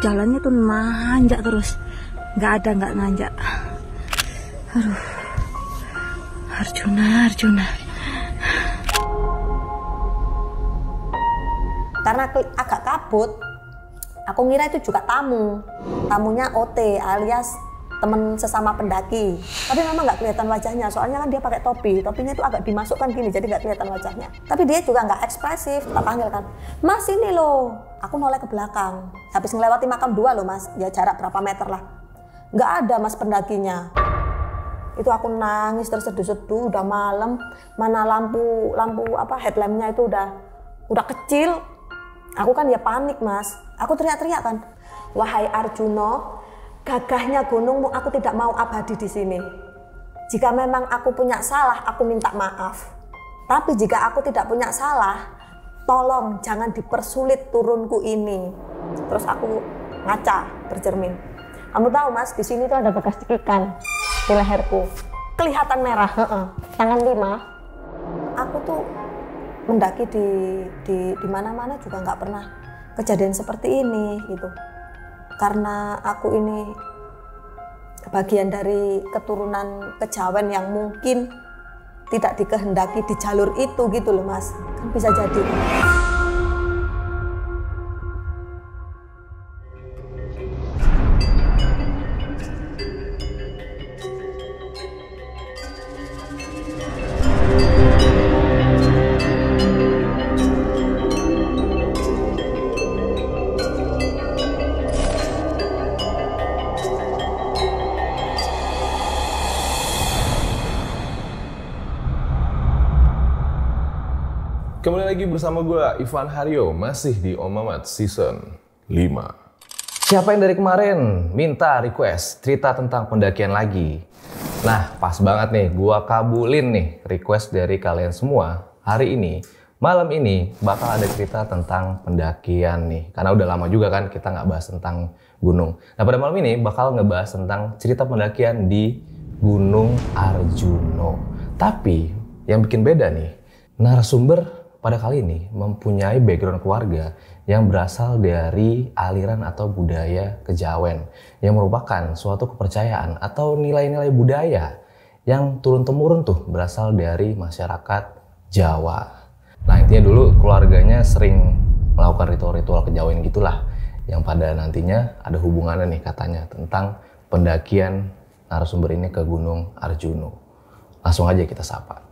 jalannya tuh nanjak terus, nggak nanjak. Aduh, Arjuna. Karena agak kabut, aku ngira itu juga tamunya OT alias teman sesama pendaki. Tapi memang nggak kelihatan wajahnya, soalnya kan dia pakai topinya itu agak dimasukkan gini, jadi nggak kelihatan wajahnya. Tapi dia juga nggak ekspresif, tak panggil kan, Mas ini loh. Aku noleh ke belakang, habis ngelewati makam 2 loh Mas, ya jarak berapa meter lah. Nggak ada Mas pendakinya. Itu aku nangis terseduh-seduh, udah malam, mana lampu headlampnya itu udah kecil. Aku kan ya panik Mas, aku teriak-teriak kan, wahai Arjuna, gagahnya gunungmu, aku tidak mau abadi di sini. Jika memang aku punya salah, aku minta maaf. Tapi jika aku tidak punya salah, tolong jangan dipersulit turunku ini. Terus aku ngaca, bercermin. Kamu tahu Mas, di sini tuh ada bekas cekikan di leherku. Kelihatan merah, tangan 5. Aku tuh mendaki di mana-mana juga nggak pernah kejadian seperti ini gitu. Karena aku ini bagian dari keturunan kejawen yang mungkin tidak dikehendaki di jalur itu gitu loh Mas. Kan bisa jadi. Kembali lagi bersama gue, Ivan Haryo, masih di Om Mamat Season 5. Siapa yang dari kemarin minta request cerita tentang pendakian lagi? Nah, pas banget nih, gue kabulin nih request dari kalian semua. Hari ini, malam ini bakal ada cerita tentang pendakian nih. Karena udah lama juga kan kita nggak bahas tentang gunung. Nah, pada malam ini bakal ngebahas tentang cerita pendakian di Gunung Arjuno. Tapi, yang bikin beda nih, narasumber pada kali ini mempunyai background keluarga yang berasal dari aliran atau budaya kejawen yang merupakan suatu kepercayaan atau nilai-nilai budaya yang turun-temurun tuh berasal dari masyarakat Jawa. Nah, intinya dulu keluarganya sering melakukan ritual-ritual kejawen gitulah yang pada nantinya ada hubungannya nih katanya tentang pendakian narasumber ini ke Gunung Arjuno. Langsung aja kita sapa.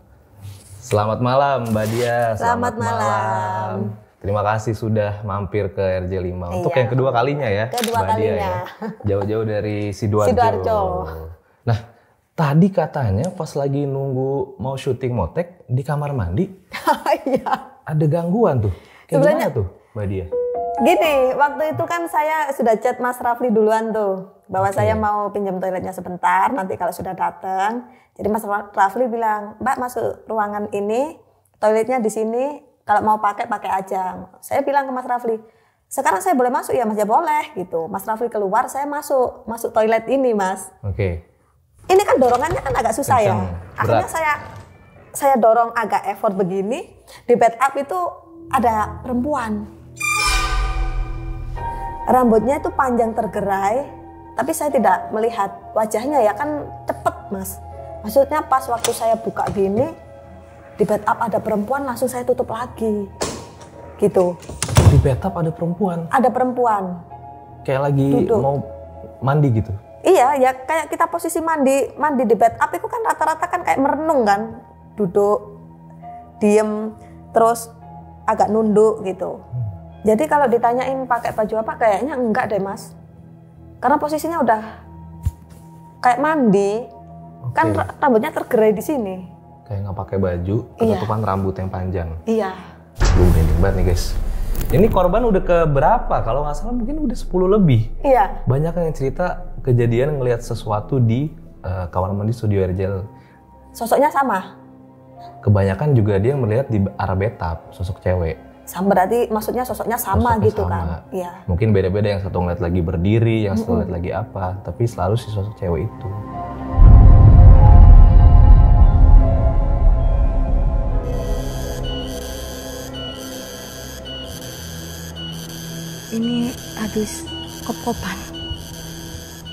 Selamat malam Mbak Dia. Selamat malam. Terima kasih sudah mampir ke RJ5 untuk yang kedua kalinya ya. Kedua Mbak kalinya. Dia ya. Jauh-jauh dari Sidoarjo. Nah, tadi katanya pas lagi nunggu mau syuting motek di kamar mandi. Iya. Ada gangguan tuh. Kayak gimana tuh Mbak Dia? Gini, waktu itu kan saya sudah chat Mas Rafli duluan tuh. Bahwa saya mau pinjam toiletnya sebentar, nanti kalau sudah datang. Jadi Mas Rafli bilang, Mbak masuk ruangan ini, toiletnya di sini, kalau mau pakai aja. Saya bilang ke Mas Rafli, sekarang saya boleh masuk ya Mas? Ya boleh gitu. Mas Rafli keluar, saya masuk toilet ini Mas. Oke. Ini kan dorongannya kan agak susah ya. Akhirnya berat. saya dorong agak effort begini, di backup itu ada perempuan. Rambutnya itu panjang tergerai, tapi saya tidak melihat wajahnya ya kan cepet Mas. Maksudnya pas waktu saya buka gini, di bathtub ada perempuan, langsung saya tutup lagi. Gitu. Di bathtub ada perempuan? Ada perempuan. Kayak lagi duduk. Mau mandi gitu? Iya, ya kayak kita posisi mandi di bathtub itu kan rata-rata kan kayak merenung kan. Duduk, diem, terus agak nunduk gitu. Jadi kalau ditanyain pakai baju apa, kayaknya enggak deh Mas. Karena posisinya udah kayak mandi. Oke. Kan rambutnya tergerai di sini. Kayak nggak pakai baju, ketutupan rambut yang panjang. Iya. Merinding banget nih guys. Ini korban udah ke berapa? Kalau nggak salah mungkin udah 10 lebih. Iya. Banyak yang cerita kejadian ngelihat sesuatu di kamar mandi studio RJ. Sosoknya sama? Kebanyakan juga dia melihat di arah bathtub, sosok cewek. Sama berarti maksudnya sosoknya sama Sosoknya gitu sama. kan? Iya. Mungkin beda-beda, yang satu ngeliat lagi berdiri, yang satu ngeliat lagi apa. Tapi selalu si sosok cewek itu. Ini habis kop-kopan.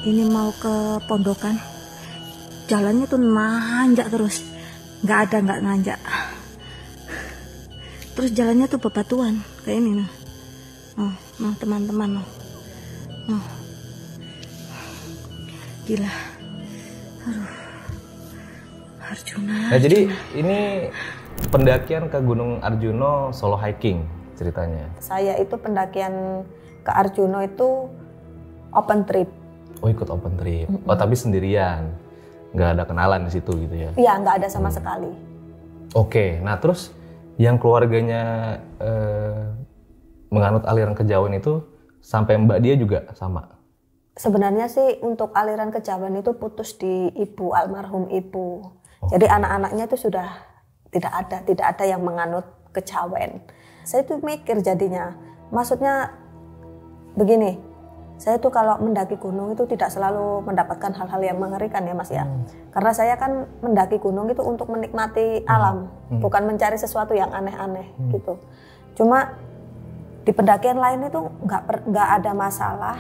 Ini mau ke pondokan. Jalannya tuh nanjak terus. Nggak nanjak. Terus jalannya tuh bebatuan kayak ini nah. Nah teman-teman noh. Gila. Aduh. Arjuna. Nah jadi ini pendakian ke Gunung Arjuno solo hiking ceritanya. Saya itu pendakian ke Arjuno itu open trip. Oh ikut open trip. Oh tapi sendirian, nggak ada kenalan di situ gitu ya? Iya nggak ada sama sekali. Oke, nah terus yang keluarganya menganut aliran kejawen itu sampai Mbak dia juga sama? Sebenarnya sih untuk aliran kejawen itu putus di ibu, almarhum ibu. Jadi anak-anaknya itu sudah tidak ada yang menganut kejawen. Saya tuh mikir jadinya, maksudnya begini, saya tuh kalau mendaki gunung itu tidak selalu mendapatkan hal-hal yang mengerikan ya Mas ya. Karena saya kan mendaki gunung itu untuk menikmati alam, bukan mencari sesuatu yang aneh-aneh gitu. Cuma di pendakian lain itu nggak ada masalah.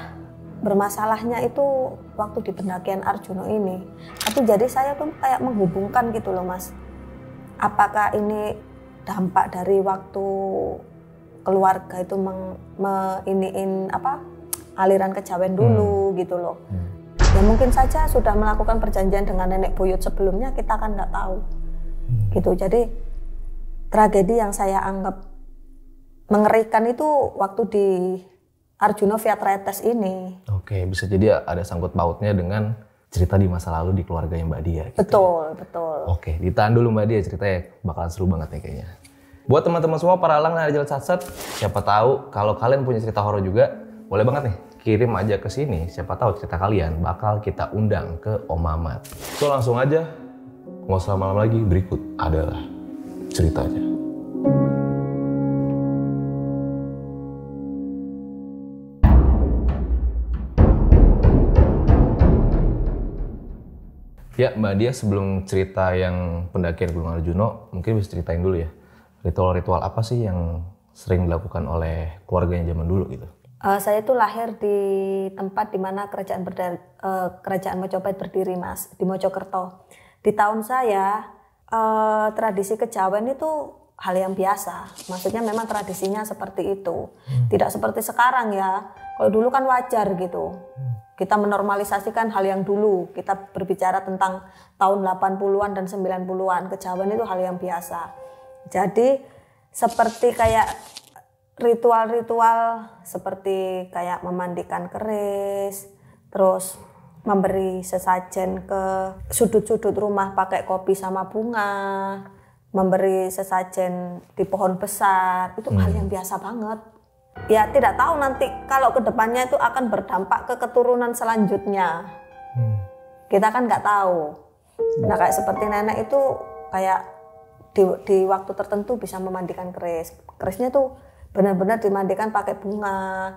Bermasalahnya itu waktu di pendakian Arjuno ini. Tapi jadi saya tuh kayak menghubungkan gitu loh Mas. Apakah ini dampak dari waktu keluarga itu aliran kejawen dulu gitu loh. Ya mungkin saja sudah melakukan perjanjian dengan nenek buyut sebelumnya, kita kan nggak tahu. Gitu. Jadi tragedi yang saya anggap mengerikan itu waktu di Arjuno Via Tretes ini. Oke, bisa jadi ada sangkut pautnya dengan cerita di masa lalu di keluarganya Mbak Dia. Gitu. Betul. Oke, ditahan dulu Mbak Dia, ceritanya bakalan seru banget nih kayaknya. Buat teman-teman semua para lang dan Ajal Satsat, siapa tahu kalau kalian punya cerita horor juga, boleh banget nih kirim aja ke sini. Siapa tahu cerita kalian bakal kita undang ke Om Mamat. So langsung aja, nggak usah malam lagi, berikut adalah ceritanya. Ya Mbak Dia, sebelum cerita yang pendakian Gunung Arjuno, mungkin bisa ceritain dulu ya, ritual-ritual apa sih yang sering dilakukan oleh keluarganya zaman dulu gitu? Saya itu lahir di tempat di mana kerajaan Mojopahit berdiri Mas, di Mojokerto. Di tahun saya, tradisi kejawen itu hal yang biasa. Maksudnya memang tradisinya seperti itu. Tidak seperti sekarang ya, kalau dulu kan wajar gitu. Kita menormalisasikan hal yang dulu, kita berbicara tentang tahun 80-an dan 90-an, kejawen itu hal yang biasa. Jadi seperti kayak ritual-ritual seperti kayak memandikan keris, terus memberi sesajen ke sudut-sudut rumah pakai kopi sama bunga, memberi sesajen di pohon besar, itu hal yang biasa banget. Ya tidak tahu nanti kalau kedepannya itu akan berdampak ke keturunan selanjutnya. Kita kan nggak tahu. Nah kayak seperti nenek itu kayak di waktu tertentu bisa memandikan keris. Kerisnya tuh benar-benar dimandikan pakai bunga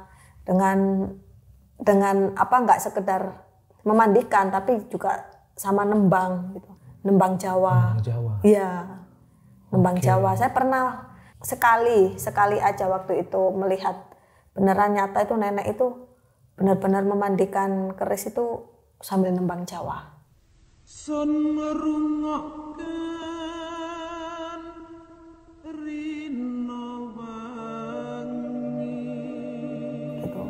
dengan apa nggak sekedar memandikan tapi juga sama nembang gitu. Nembang Jawa. Iya. Nembang Jawa. Saya pernah sekali aja waktu itu melihat beneran nyata itu nenek itu benar-benar memandikan keris itu sambil nembang Jawa. Gitu.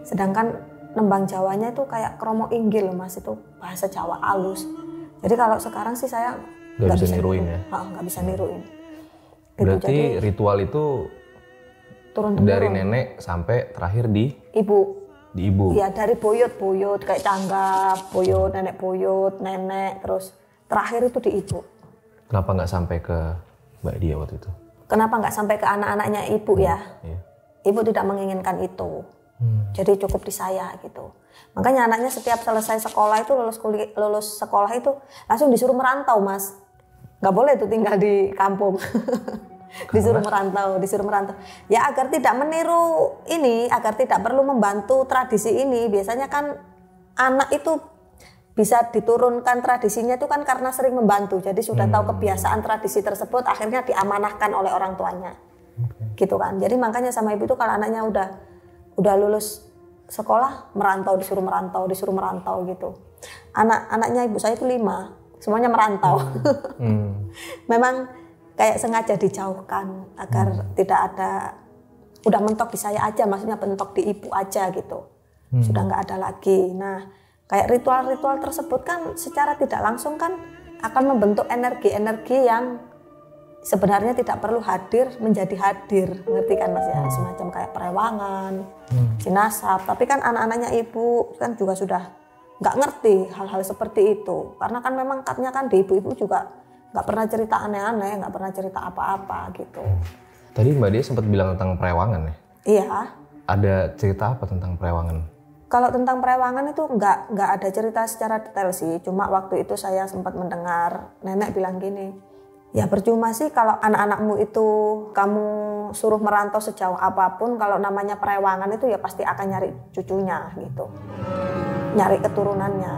Sedangkan nembang Jawanya itu kayak kromo inggil Mas, itu bahasa Jawa halus. Jadi kalau sekarang sih saya nggak bisa niruin ya? Nggak bisa niruin. Gitu, berarti jadi, ritual itu turun dari nenek sampai terakhir di ibu. Di ibu. Iya, dari buyut kayak canggap, buyut, nenek, terus terakhir itu di ibu. Kenapa nggak sampai ke Mbak Dia waktu itu? Kenapa nggak sampai ke anak-anaknya ibu ya? Iya. Ibu tidak menginginkan itu. Jadi cukup di saya gitu. Makanya anaknya setiap selesai sekolah itu lulus sekolah itu langsung disuruh merantau Mas. Nggak boleh tuh tinggal di kampung. disuruh merantau ya agar tidak meniru ini, agar tidak perlu membantu tradisi ini. Biasanya kan anak itu bisa diturunkan tradisinya itu kan karena sering membantu, jadi sudah tahu kebiasaan tradisi tersebut, akhirnya diamanahkan oleh orang tuanya. Gitu kan. Jadi makanya sama ibu itu kalau anaknya udah lulus sekolah merantau, disuruh merantau gitu. Anak-anaknya ibu saya itu 5, semuanya merantau. Memang kayak sengaja dijauhkan agar tidak ada, udah mentok di saya aja, maksudnya mentok di ibu aja gitu. Sudah nggak ada lagi. Nah, kayak ritual-ritual tersebut kan secara tidak langsung kan akan membentuk energi-energi yang sebenarnya tidak perlu hadir menjadi hadir, ngerti kan Mas ya, semacam kayak perewangan, jinasab. Tapi kan anak-anaknya ibu kan juga sudah nggak ngerti hal-hal seperti itu, karena kan memang katanya kan di ibu-ibu juga nggak pernah cerita aneh-aneh, nggak pernah cerita apa-apa gitu. Tadi Mbak Dia sempat bilang tentang perewangan ya? Iya. Ada cerita apa tentang perewangan? Kalau tentang perewangan itu nggak ada cerita secara detail sih, cuma waktu itu saya sempat mendengar nenek bilang gini, ya percuma sih kalau anak-anakmu itu kamu suruh merantau sejauh apapun, kalau namanya perewangan itu ya pasti akan nyari cucunya gitu, nyari keturunannya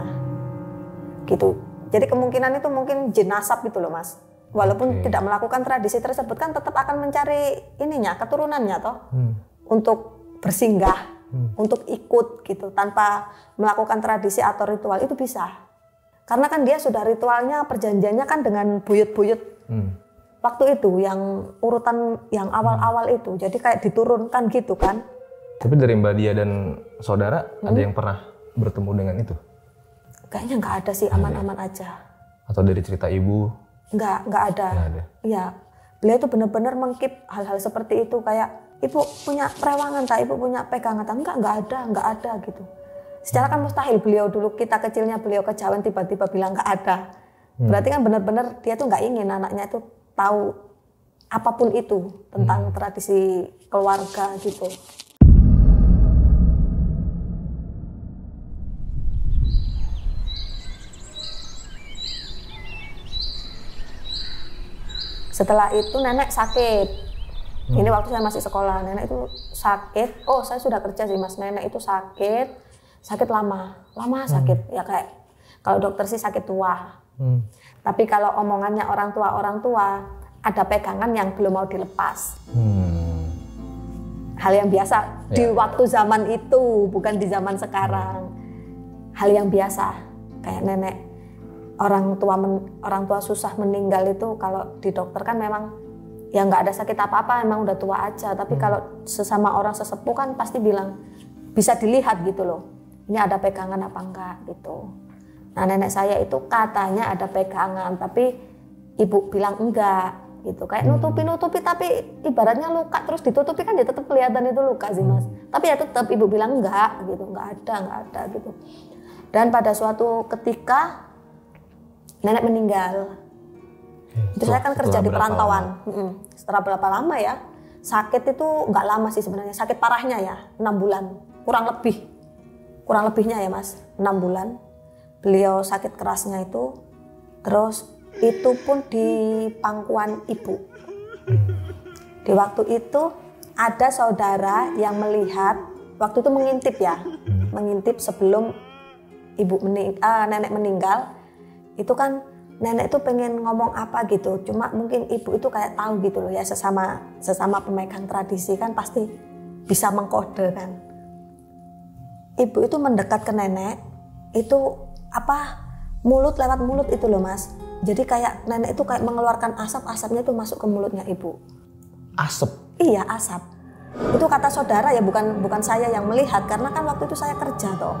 gitu. Jadi kemungkinan itu mungkin jinasab gitu loh Mas, walaupun tidak melakukan tradisi tersebut kan tetap akan mencari ininya, keturunannya toh, untuk bersinggah, untuk ikut gitu, tanpa melakukan tradisi atau ritual itu bisa. Karena kan dia sudah ritualnya, perjanjiannya kan dengan buyut-buyut waktu itu, yang urutan yang awal-awal itu, jadi kayak diturunkan gitu kan. Tapi dari Mbak Dia dan saudara ada yang pernah bertemu dengan itu? Kayaknya nggak ada sih, aman-aman aja. Atau dari cerita ibu? Nggak ada. Iya, beliau itu benar-benar mengkip hal-hal seperti itu, kayak ibu punya perewangan tak, ibu punya pegangan tak, nggak ada gitu. Secara kan mustahil beliau dulu, kita kecilnya beliau kejawen tiba-tiba bilang nggak ada. Berarti kan benar-benar dia tuh nggak ingin anaknya itu tahu apapun itu tentang tradisi keluarga gitu. Setelah itu nenek sakit. Ini waktu saya masih sekolah, nenek itu sakit. Oh, saya sudah kerja sih Mas. Nenek itu sakit lama sakit. Ya kayak kalau dokter sih sakit tua. Tapi kalau omongannya orang tua ada pegangan yang belum mau dilepas. Hal yang biasa di waktu zaman itu, bukan di zaman sekarang. Hal yang biasa, kayak nenek orang tua susah meninggal itu, kalau di dokter kan memang ya nggak ada sakit apa-apa, emang udah tua aja. Tapi kalau sesama orang sesepuh kan pasti bilang, bisa dilihat gitu loh, ini ada pegangan apa enggak gitu. Nah nenek saya itu katanya ada pegangan, tapi ibu bilang enggak gitu, kayak nutupi tapi ibaratnya luka terus ditutupi kan ya tetap kelihatan itu luka sih Mas. Tapi ya tetap ibu bilang enggak gitu, nggak ada gitu. Dan pada suatu ketika nenek meninggal. Itu saya kan kerja di perantauan. Setelah berapa lama ya? Sakit itu nggak lama sih sebenarnya. Sakit parahnya ya 6 bulan, kurang lebihnya ya Mas, 6 bulan. Beliau sakit kerasnya itu, terus itu pun di pangkuan ibu. Di waktu itu ada saudara yang melihat, waktu itu mengintip ya, mengintip sebelum nenek meninggal. Itu kan nenek itu pengen ngomong apa gitu, cuma mungkin ibu itu kayak tahu gitu loh ya, sesama pemegang tradisi kan pasti bisa mengkode kan. Ibu itu mendekat ke nenek, itu mulut lewat mulut itu loh Mas. Jadi kayak nenek itu kayak mengeluarkan asapnya itu masuk ke mulutnya ibu. Asap? Iya, asap. Itu kata saudara ya, bukan saya yang melihat, karena kan waktu itu saya kerja toh.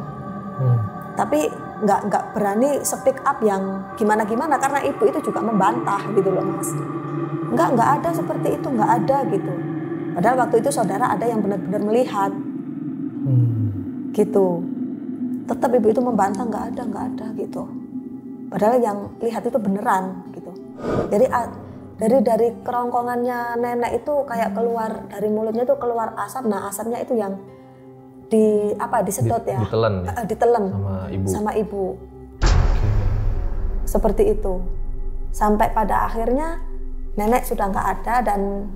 Tapi nggak berani speak up yang gimana karena ibu itu juga membantah gitu loh Mas. Nggak ada seperti itu, nggak ada gitu. Padahal waktu itu saudara ada yang benar-benar melihat gitu. Tetap ibu itu membantah, nggak ada gitu. Padahal yang lihat itu beneran gitu. Jadi dari kerongkongannya nenek itu kayak keluar dari mulutnya itu keluar asap. Nah asapnya itu yang disedot ya, ditelan sama ibu. Seperti itu. Sampai pada akhirnya nenek sudah nggak ada dan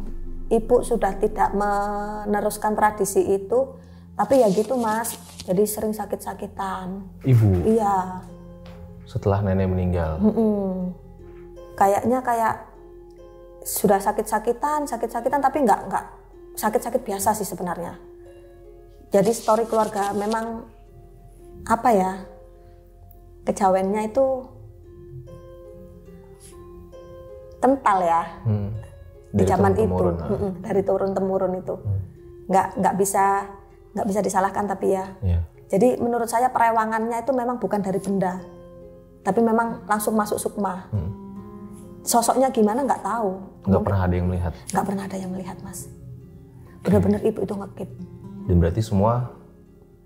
ibu sudah tidak meneruskan tradisi itu. Tapi ya gitu Mas, jadi sering sakit-sakitan. Ibu? Iya. Setelah nenek meninggal? Kayaknya kayak sudah sakit-sakitan tapi nggak sakit-sakit biasa sih sebenarnya. Jadi story keluarga memang apa ya, kejawennya itu kental ya. Di zaman itu dari turun temurun itu nggak bisa disalahkan, tapi ya. Jadi menurut saya perewangannya itu memang bukan dari benda, tapi memang langsung masuk sukma. Sosoknya gimana nggak tahu. Nggak pernah ada yang melihat. Nggak pernah ada yang melihat, Mas. Benar-benar ibu itu ngekip. Dan berarti semua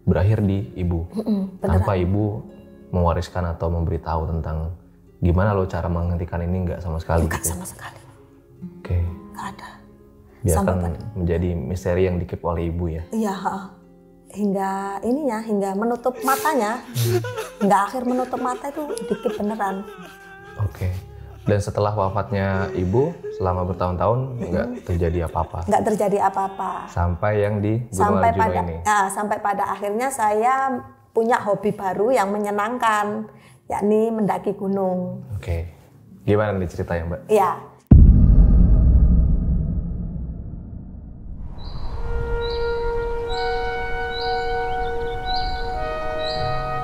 berakhir di ibu. Tanpa ibu mewariskan atau memberitahu tentang gimana lo cara menghentikan ini, nggak sama sekali. Nggak gitu. sama sekali. Oke. Nggak ada. Biarkan menjadi misteri yang dikip oleh ibu ya. Iya. Hingga menutup matanya. Hingga akhir menutup mata itu dikip beneran. Oke. Dan setelah wafatnya ibu, selama bertahun-tahun nggak terjadi apa-apa. Nggak terjadi apa-apa. Sampai yang di Gunung Arjuna ini. Sampai pada akhirnya saya punya hobi baru yang menyenangkan, yakni mendaki gunung. Oke. Gimana nih ceritanya, Mbak? Iya.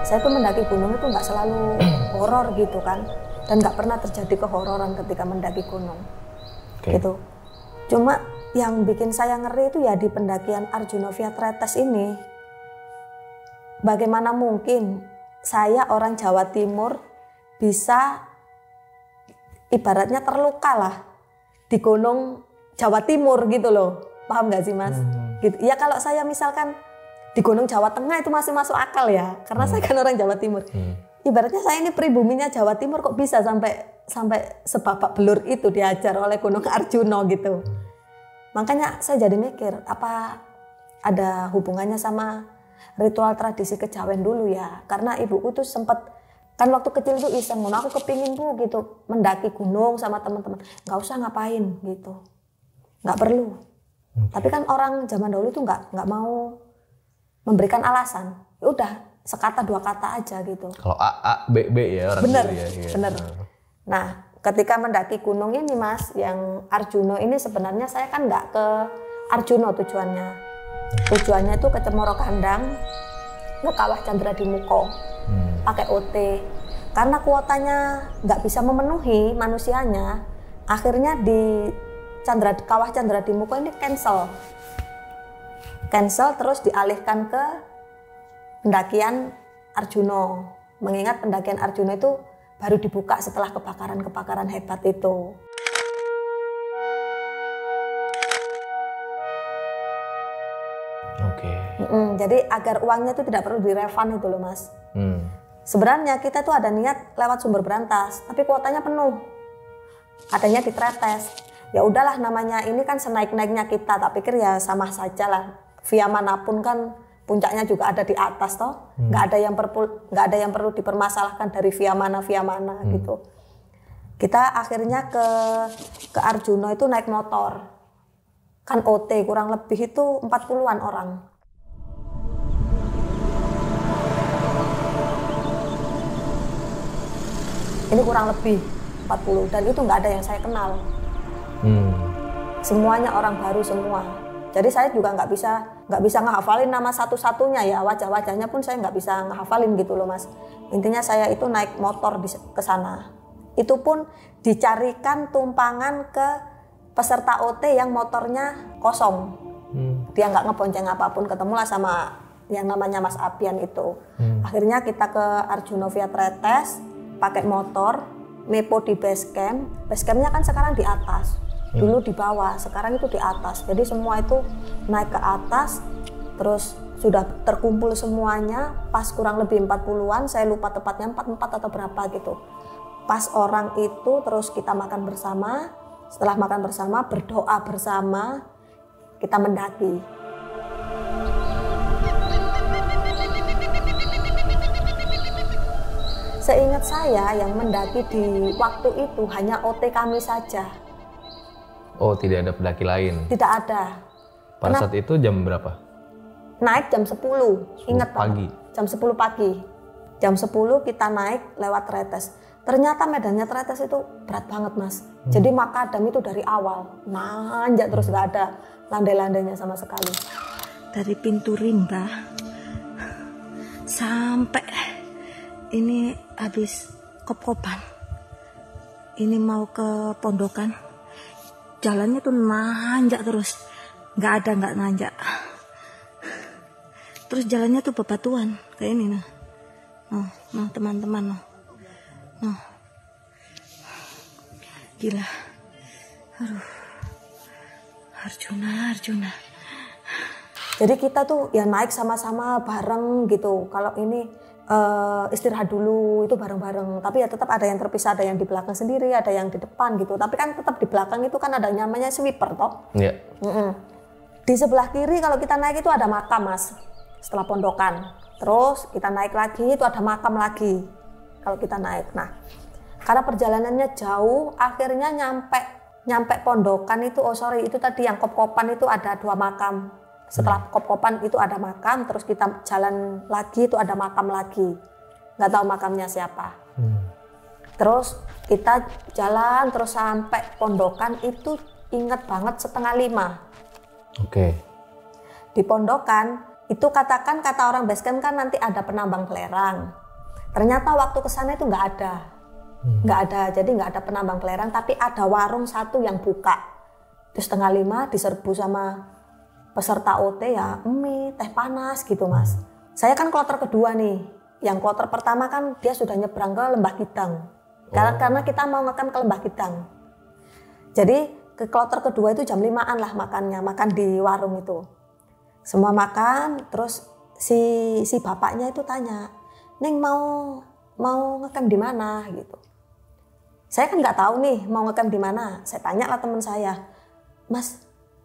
Saya tuh mendaki gunung itu nggak selalu horor gitu kan. Dan nggak pernah terjadi kehororan ketika mendaki gunung, gitu. Cuma yang bikin saya ngeri itu ya di pendakian Arjuna Via Tretes ini. Bagaimana mungkin saya orang Jawa Timur bisa ibaratnya terluka lah di gunung Jawa Timur gitu loh, paham nggak sih Mas? Gitu. Ya kalau saya misalkan di gunung Jawa Tengah itu masih masuk akal ya, karena saya kan orang Jawa Timur. Ibaratnya saya ini pribuminya Jawa Timur kok bisa sampai sebabak belur itu diajar oleh Gunung Arjuna gitu. Makanya saya jadi mikir, apa ada hubungannya sama ritual tradisi kejawen dulu ya? Karena ibuku tuh sempat, kan waktu kecil tuh iseng, aku kepingin Bu gitu mendaki gunung sama teman-teman. Nggak usah ngapain gitu, nggak perlu. Tapi kan orang zaman dahulu tuh nggak mau memberikan alasan. Ya udah, sekata dua kata aja gitu. Kalau A, B, B ya orang bener, ya. Bener. Nah, ketika mendaki gunung ini Mas, yang Arjuna ini sebenarnya saya kan nggak ke Arjuna tujuannya. Tujuannya itu ke Cemoro Kandang, ke Kawah Candra di Muko, pakai OT. Karena kuotanya nggak bisa memenuhi manusianya, akhirnya di Kawah Candra di Muko ini cancel terus dialihkan ke pendakian Arjuna, mengingat pendakian Arjuna itu baru dibuka setelah kebakaran hebat itu. Oke. Jadi agar uangnya itu tidak perlu direfund itu loh Mas. Sebenarnya kita tuh ada niat lewat Sumber Brantas, tapi kuotanya penuh. Adanya di Tretes. Ya udahlah, namanya ini kan senaik-naiknya kita, tak pikir ya sama saja lah. Via manapun kan puncaknya juga ada di atas toh, nggak ada yang perlu dipermasalahkan dari via mana gitu. Kita akhirnya ke Arjuna itu naik motor, kan OT kurang lebih itu 40-an orang. Ini kurang lebih 40 dan itu nggak ada yang saya kenal. Semuanya orang baru semua. Jadi saya juga nggak bisa ngehafalin nama satu-satunya ya, wajah-wajahnya pun saya nggak bisa ngehafalin gitu loh Mas. Intinya saya itu naik motor ke sana. Itu pun dicarikan tumpangan ke peserta OT yang motornya kosong. Dia nggak ngebonceng apapun, ketemulah sama yang namanya Mas Apian itu. Akhirnya kita ke Arjuna Via Tretes pakai motor, nepo di base camp. Base campnya kan sekarang di atas. Dulu di bawah, sekarang itu di atas. Jadi semua itu naik ke atas, terus sudah terkumpul semuanya, pas kurang lebih 40-an, saya lupa tepatnya 44 atau berapa gitu. Pas orang itu, terus kita makan bersama, setelah makan bersama, berdoa bersama, kita mendaki. Seingat saya yang mendaki di waktu itu hanya OT kami saja. Oh, tidak ada pendaki lain? Tidak ada. Pada saat itu jam berapa? Naik jam 10, ingat pagi. Jam 10 pagi. Jam 10 kita naik lewat Tretes. Ternyata medannya Tretes itu berat banget Mas. Jadi makadam itu dari awal nanjak terus, nggak ada landai-landainya sama sekali. dari pintu rimba sampai ini habis kop-kopan. Ini mau ke pondokan, jalannya tuh nanjak terus, nggak nanjak. Terus jalannya tuh bebatuan kayak ini nah. Nah teman-teman, nah. Gila. Aduh. Arjuna. Jadi kita tuh ya naik sama-sama bareng gitu. Kalau ini istirahat dulu itu bareng-bareng. Tapi ya tetap ada yang terpisah, ada yang di belakang sendiri, ada yang di depan gitu. Tapi kan tetap di belakang itu kan ada namanya sweeper toh. Iya. Di sebelah kiri kalau kita naik itu ada makam mas. Setelah pondokan. Terus kita naik lagi itu ada makam lagi. Kalau kita naik. Nah, karena perjalanannya jauh, akhirnya nyampe pondokan itu, itu tadi yang kop-kopan itu ada 2 makam. Setelah kop-kopan itu ada makam, terus kita jalan lagi itu ada makam lagi. Nggak tahu makamnya siapa. Terus kita jalan terus sampai pondokan itu inget banget 4:30. Oke. Di pondokan itu katakan kata orang basecamp kan nanti ada penambang belerang. Ternyata waktu ke sana itu nggak ada. Jadi nggak ada penambang belerang, tapi ada warung satu yang buka. Terus 4:30 diserbu sama peserta OT ya mie, teh panas gitu mas. Saya kan kloter kedua nih. Yang kloter pertama kan dia sudah nyebrang ke Lembah Kidang. Karena kita mau ngecamp ke Lembah Kidang. Jadi ke kloter kedua itu jam 5-an lah makan di warung itu. Semua makan, terus si bapaknya itu tanya, "Neng mau ngecamp di mana?" gitu. Saya kan nggak tahu nih mau ngecamp di mana. Saya tanya lah teman saya, "Mas,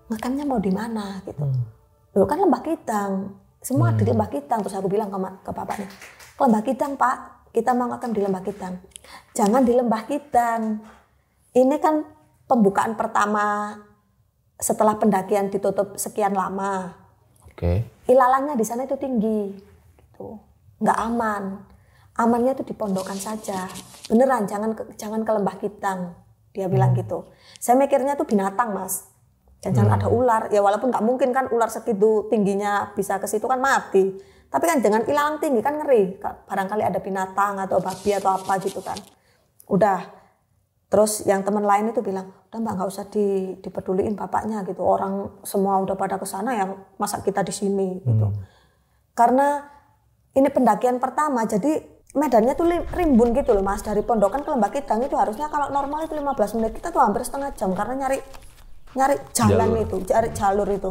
ngecampnya mau di mana?" gitu. Loh kan Lembah Kidang. Semua di Lembah Kidang. Terus aku bilang ke bapaknya, "Ke Lembah Kidang, Pak. Kita mau ngecamp di Lembah Kidang." "Jangan di Lembah Kidang. Ini kan pembukaan pertama setelah pendakian ditutup sekian lama. Oke. Ilalangnya di sana itu tinggi, gitu. Nggak aman. Amannya itu di pondokan saja. Beneran, jangan ke Lembah Kidang." Dia bilang gitu. Saya mikirnya itu binatang, Mas. Jangan ada ular. Ya walaupun nggak mungkin kan ular segitu tingginya bisa ke situ kan mati. Tapi kan dengan ilalang tinggi kan ngeri. Barangkali ada binatang atau babi atau apa gitu kan. Udah. Terus yang teman lain itu bilang, "Udah Mbak, nggak usah dipeduliin bapaknya gitu. Orang semua udah pada ke sana ya, masa kita di sini gitu." Karena ini pendakian pertama, jadi medannya tuh rimbun gitu loh Mas. Dari pondokan ke Lembah Kidang itu harusnya kalau normal itu 15 menit, kita tuh hampir setengah jam karena nyari jalur itu.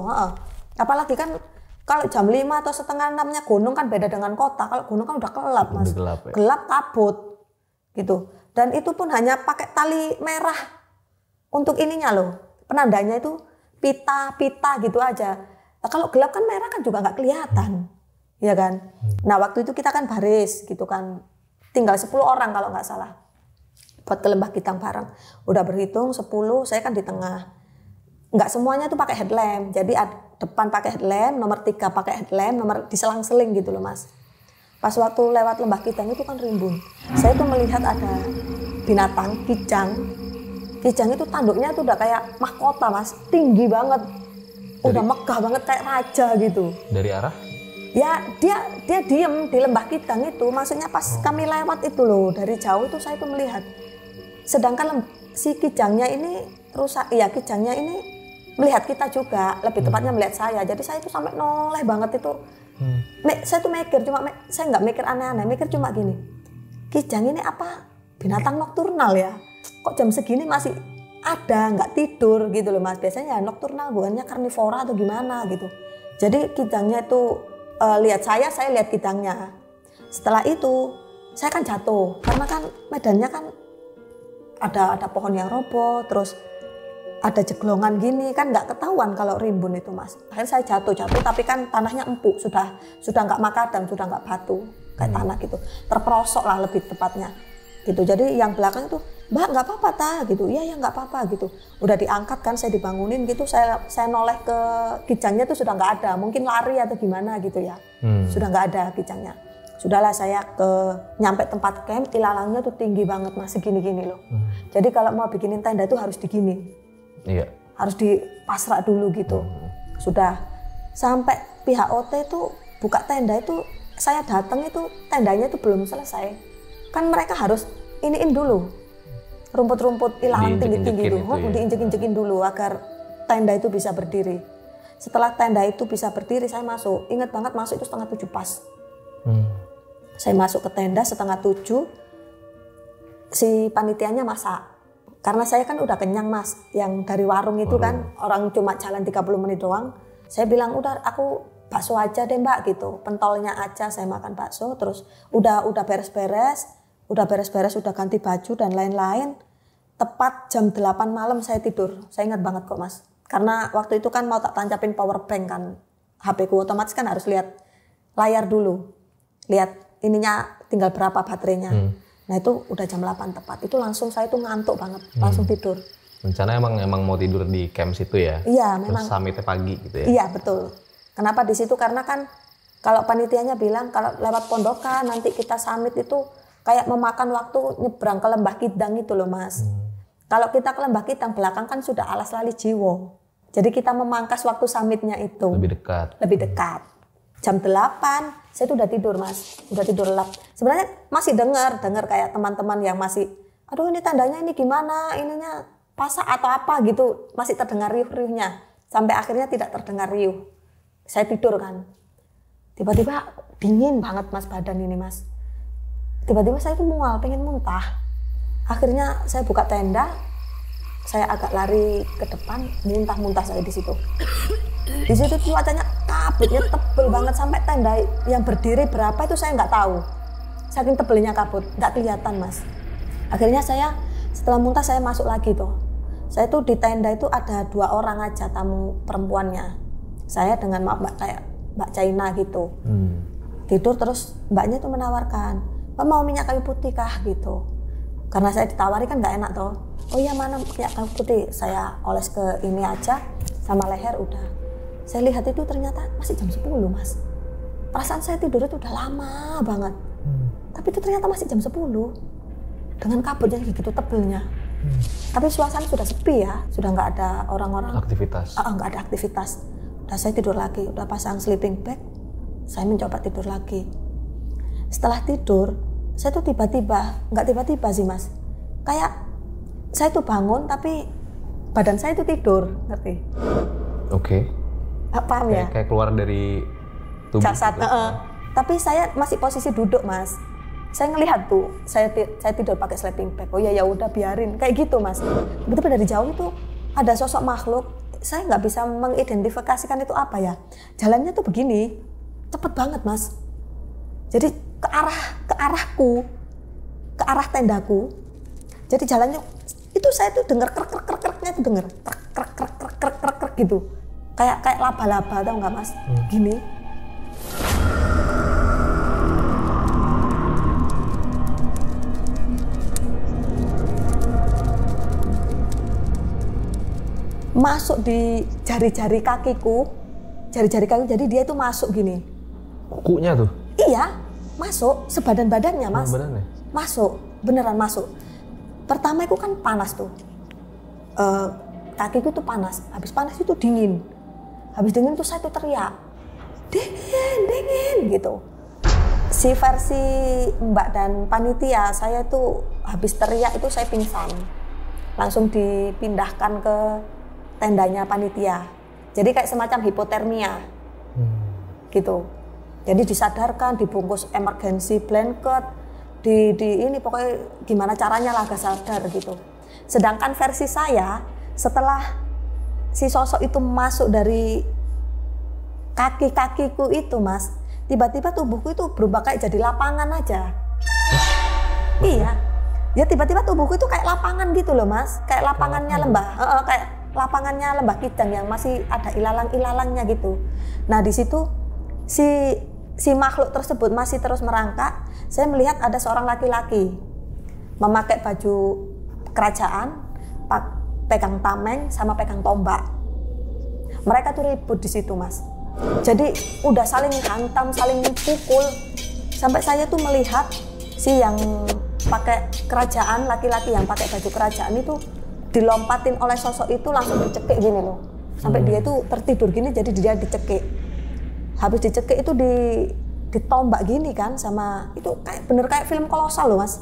Apalagi kan kalau jam 5 atau setengah 6-nya gunung kan beda dengan kota. Kalau gunung kan udah gelap Mas. Gelap kabut gitu. Dan itu pun hanya pakai tali merah untuk ininya loh. Penandanya itu pita gitu aja. Nah, kalau gelap kan merah kan juga nggak kelihatan. Ya kan? Nah waktu itu kita kan baris gitu kan. Tinggal 10 orang kalau nggak salah. Buat ke Lembah Kidang bareng. Udah berhitung 10, saya kan di tengah. Nggak semuanya tuh pakai headlamp. Jadi depan pakai headlamp, nomor 3 pakai headlamp, nomor diselang-seling gitu loh Mas. Pas waktu lewat Lembah Kidang itu kan rimbun. Saya tuh melihat ada binatang, kijang. Kijang itu tanduknya tuh udah kayak mahkota Mas, tinggi banget. Udah megah banget kayak raja gitu. Dari arah? Ya dia diem di Lembah Kidang itu. Maksudnya pas kami lewat itu loh, dari jauh itu saya tuh melihat. Sedangkan si kijangnya ini rusak, ya kijangnya ini melihat kita juga, lebih tepatnya melihat saya. Jadi saya tuh sampai noleh banget itu. Saya tuh mikir, saya nggak mikir aneh-aneh, mikir cuma gini, kijang ini apa binatang nokturnal ya? Kok jam segini masih ada, nggak tidur gitu loh Mas. Biasanya ya nokturnal, bukannya karnivora atau gimana gitu. Jadi kijangnya itu lihat saya lihat kijangnya. Setelah itu saya kan jatuh, karena kan medannya kan ada pohon yang roboh, terus ada jeglongan gini kan nggak ketahuan kalau rimbun itu Mas. Akhirnya saya jatuh tapi kan tanahnya empuk, sudah nggak makadam, sudah nggak batu kayak tanah gitu, terperosok lah lebih tepatnya gitu. Jadi yang belakang itu, "Mbak nggak apa-apa ta?" gitu. "Iya nggak apa-apa" gitu. Udah diangkat kan, saya dibangunin gitu, saya noleh ke kijangnya tuh sudah nggak ada, mungkin lari atau gimana gitu ya. Sudah nggak ada kijangnya. Sudahlah saya nyampe tempat camp, ilalangnya tuh tinggi banget Mas, segini-gini loh. Jadi kalau mau bikinin tenda tuh harus digini. Iya. Harus dipasrak dulu gitu. Sudah sampai pihak OT itu buka tenda itu, saya datang itu tendanya itu belum selesai. Kan mereka harus iniin dulu rumput-rumput ilahan tinggi-tinggi itu, diinjek-injekin dulu agar tenda itu bisa berdiri. Setelah tenda itu bisa berdiri, saya masuk. Ingat banget masuk itu 6:30 pas. Saya masuk ke tenda 6:30, si panitianya masak. Karena saya kan udah kenyang Mas, yang dari warung itu kan orang cuma jalan 30 menit doang. Saya bilang udah aku bakso aja deh Mbak gitu, pentolnya aja saya makan bakso. Terus udah beres-beres, udah ganti baju dan lain-lain. Tepat jam 8 malam saya tidur. Saya ingat banget kok Mas. Karena waktu itu kan mau tak tancapin power bank kan, HP ku otomatis kan harus lihat layar dulu, lihat ininya tinggal berapa baterainya. Nah itu udah jam 8 tepat, itu langsung saya tuh ngantuk banget, langsung tidur. Rencana emang mau tidur di camp situ ya? Iya memang. Terus summitnya pagi gitu ya? Iya betul. Kenapa di situ? Karena kan kalau panitianya bilang kalau lewat pondokan nanti kita summit itu kayak memakan waktu nyebrang ke Lembah Kidang itu loh Mas. Kalau kita ke Lembah Kidang belakang kan sudah Alas Lali Jiwo. Jadi kita memangkas waktu summitnya itu. Lebih dekat. Jam 8 saya tuh udah tidur Mas. Udah tidur lelap. Sebenarnya masih dengar kayak teman-teman yang masih, aduh ini tandanya ini gimana, ininya pasak atau apa gitu. Masih terdengar riuh-riuhnya. Sampai akhirnya tidak terdengar riuh. Saya tidur kan. Tiba-tiba dingin banget Mas badan ini Mas. Tiba-tiba saya tuh mual, pengen muntah. Akhirnya saya buka tenda, saya agak lari ke depan, muntah-muntah saya di situ. Di situ cuacanya kabutnya tebel banget sampai tenda yang berdiri berapa itu saya nggak tahu. Saking tebelnya kabut, nggak kelihatan Mas. Akhirnya saya setelah muntah saya masuk lagi tuh. Saya tuh di tenda itu ada 2 orang aja tamu perempuannya. Saya dengan Mbak China gitu. Tidur terus mbaknya tuh menawarkan, Mbak mau minyak kayu putih kah gitu. Karena saya ditawari kan nggak enak toh. Oh iya mana minyak kayu putih, saya oles ke ini aja sama leher udah. Saya lihat itu ternyata masih jam 10 Mas. Perasaan saya tidur itu udah lama banget. Tapi itu ternyata masih jam 10. Dengan kabut yang begitu tebelnya. Tapi suasana sudah sepi ya, sudah nggak ada orang-orang. Aktivitas. Nggak ada aktivitas. Udah saya tidur lagi, udah pasang sleeping bag. Saya mencoba tidur lagi. Setelah tidur, saya tuh nggak tiba-tiba sih Mas. Kayak saya tuh bangun tapi badan saya tuh tidur, ngerti? Oke. Paham ya? Kayak keluar dari tubuh. Jasad. Tapi saya masih posisi duduk Mas. Saya ngelihat tuh, saya tidur pakai sleeping bag. Oh ya udah biarin, kayak gitu Mas. Betul dari jauh itu ada sosok makhluk. Saya nggak bisa mengidentifikasikan itu apa ya. Jalannya tuh begini, cepet banget Mas. Jadi ke arah tendaku. Jadi jalannya itu saya tuh dengar krek-krek-kreknya itu dengar krek gitu. Kayak laba-laba tau nggak Mas? Gini. Masuk di jari-jari kakiku, jadi dia itu masuk gini. Kukunya tuh? Iya, masuk sebadan-badannya Mas. Badannya? Masuk, beneran masuk. Pertama itu kan panas tuh, kakiku tuh panas, habis panas itu dingin. Habis dingin tuh saya tuh teriak, dingin gitu. Si versi Mbak dan panitia, saya tuh habis teriak itu saya pingsan. Langsung dipindahkan ke tendanya panitia. Jadi kayak semacam hipotermia gitu. Jadi disadarkan, dibungkus emergency blanket, ini pokoknya gimana caranya lah agak sadar gitu. Sedangkan versi saya, setelah si sosok itu masuk dari kaki-kakiku itu Mas, tiba-tiba tubuhku itu berubah kayak jadi lapangan aja. Iya, ya tiba-tiba tubuhku itu kayak lapangan gitu loh Mas, kayak lapangannya lembah, kayak lapangannya Lembah Kidang yang masih ada ilalang-ilalangnya gitu. Nah di situ si makhluk tersebut masih terus merangkak. Saya melihat ada seorang laki-laki memakai baju kerajaan, pegang tameng sama pegang tombak. Mereka tuh ribut di situ Mas. Jadi udah saling hantam, saling pukul. Sampai saya tuh melihat si yang pakai kerajaan, laki-laki yang pakai baju kerajaan itu dilompatin oleh sosok itu langsung dicekik gini loh. Sampai dia itu tertidur gini jadi dia dicekik. habis dicekik itu ditombak gini kan sama itu kayak bener kayak film kolosal loh mas.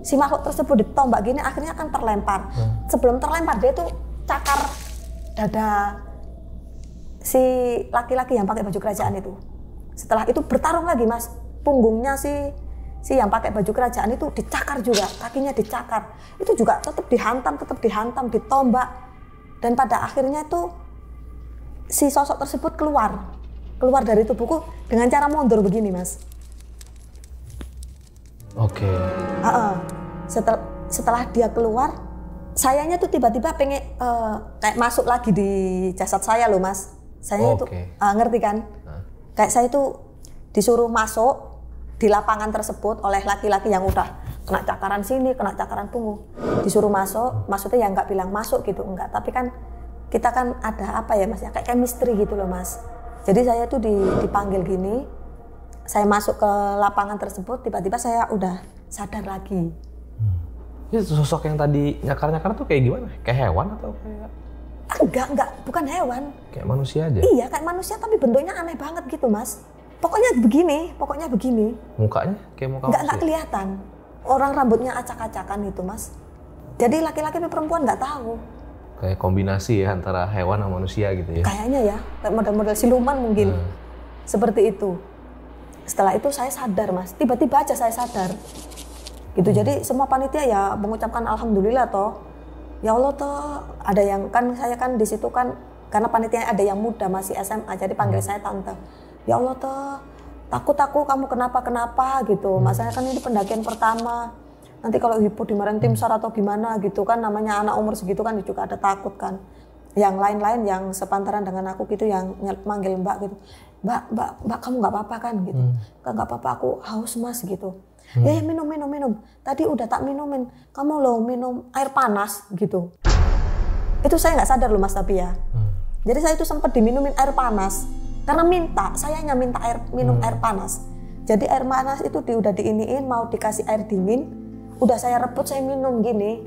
Si makhluk tersebut ditombak gini akhirnya kan terlempar. Sebelum terlempar dia tuh cakar dada si laki-laki yang pakai baju kerajaan itu. Setelah itu bertarung lagi mas, punggungnya si yang pakai baju kerajaan itu dicakar juga, kakinya dicakar. Itu juga tetap dihantam, ditombak. Dan pada akhirnya itu si sosok tersebut keluar dari tubuhku dengan cara mundur begini mas. Oke. Setelah dia keluar, sayanya tuh tiba-tiba pengen kayak masuk lagi di jasad saya loh mas. Saya itu ngerti kan? Kayak saya itu disuruh masuk di lapangan tersebut oleh laki-laki yang udah kena cakaran sini, kena cakaran punggung. Disuruh masuk, maksudnya ya nggak bilang masuk gitu, enggak. Tapi kan kita kan ada apa ya mas ya, kayak chemistry gitu loh mas. Jadi saya tuh dipanggil gini, saya masuk ke lapangan tersebut, tiba-tiba saya udah sadar lagi. Itu sosok yang tadi nyakar-nyakar tuh kayak gimana? Kayak hewan atau kayak? Enggak, bukan hewan. Kayak manusia aja? Iya, kayak manusia tapi bentuknya aneh banget gitu mas. Pokoknya begini. Mukanya kayak muka manusia? Enggak kelihatan. Orang rambutnya acak-acakan itu mas. Jadi laki-laki dan perempuan nggak tahu. Kayak kombinasi ya antara hewan sama manusia gitu ya? Kayaknya ya, kayak model-model siluman mungkin. Seperti itu. Setelah itu saya sadar mas, tiba-tiba aja saya sadar. Gitu, jadi semua panitia ya mengucapkan alhamdulillah toh. Ya Allah toh, ada yang kan saya kan di situ kan karena panitia ada yang muda masih SMA, jadi panggil saya tante. Ya Allah toh, takut aku kamu kenapa gitu. Masalahnya kan ini pendakian pertama. Nanti kalau hipo dimarahin tim SAR atau gimana gitu kan, namanya anak umur segitu kan juga ada takut kan. Yang lain-lain yang sepantaran dengan aku gitu yang manggil Mbak gitu. Mbak kamu nggak apa-apa kan gitu. Nggak apa-apa, aku haus mas gitu. Ya minum. Tadi udah tak minumin. Kamu loh minum air panas gitu. Itu saya nggak sadar loh mas tapi ya. Jadi saya itu sempat diminumin air panas. Karena sayanya minta minum air panas. Jadi air panas itu udah diiniin mau dikasih air dingin. Udah saya rebut saya minum gini.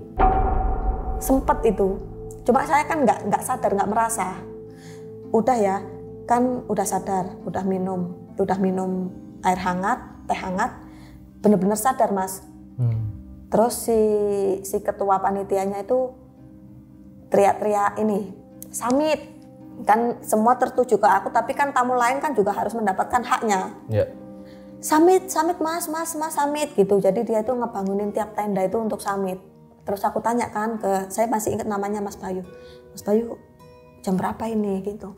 Sempet itu. Cuma saya kan nggak sadar, nggak merasa. Udah ya, kan udah sadar, udah minum air hangat, teh hangat. Bener-bener sadar mas. Terus si ketua panitianya itu teriak-teriak ini, Samit, kan semua tertuju ke aku, tapi kan tamu lain kan juga harus mendapatkan haknya. Samit mas Samit gitu. Jadi dia itu ngebangunin tiap tenda itu untuk Samit. Terus aku tanya kan saya masih ingat namanya Mas Bayu. Mas Bayu, jam berapa ini gitu?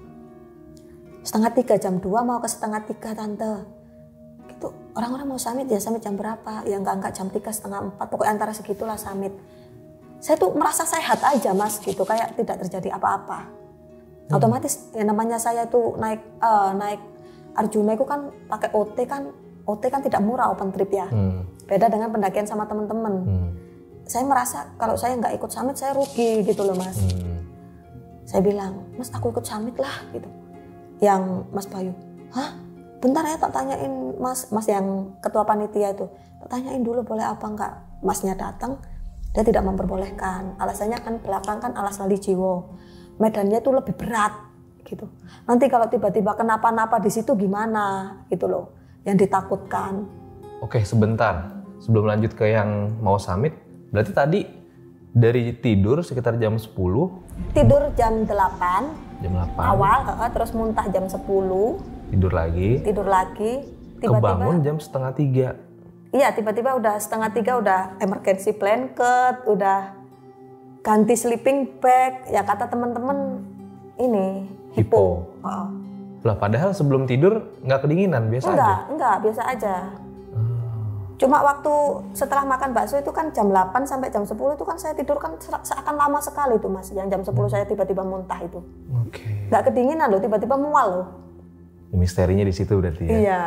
2:30, jam 2 mau ke 2:30 tante. Gitu. Orang-orang mau Samit ya, Samit jam berapa? Ya enggak jam 3, 3:30, pokoknya antara segitulah Samit. Saya tuh merasa sehat aja mas gitu, kayak tidak terjadi apa-apa. Otomatis ya namanya saya tuh naik Arjuna itu kan pakai OT kan tidak murah open trip ya. Beda dengan pendakian sama teman-teman. Saya merasa kalau saya nggak ikut Samit saya rugi gitu loh mas. Saya bilang, mas aku ikut Samit lah gitu. Yang Mas Bayu, hah? Bentar ya tak tanyain mas yang ketua panitia itu. Tak tanyain dulu boleh apa enggak. Masnya datang, dia tidak memperbolehkan. Alasannya kan belakang kan alas lali jiwo. Medannya tuh lebih berat gitu. Nanti kalau tiba-tiba kenapa-napa di situ gimana gitu loh. Yang ditakutkan. Oke, sebentar. Sebelum lanjut ke yang mau Samit, berarti tadi dari tidur sekitar jam 10? Tidur jam 8. Jam 8. Awal, terus muntah jam 10. Tidur lagi. Tiba-tiba kebangun jam 2:30. Iya, tiba-tiba udah 2:30 udah emergency blanket, udah ganti sleeping bag. Ya kata teman-teman ini hipo. Lah padahal sebelum tidur nggak kedinginan, biasa aja? Enggak, biasa aja. Cuma waktu setelah makan bakso itu kan jam 8 sampai jam 10 itu kan saya tidur kan seakan lama sekali itu mas. Yang jam 10 saya tiba-tiba muntah itu. Nggak kedinginan loh, tiba-tiba mual loh. Misterinya di situ berarti ya? Iya.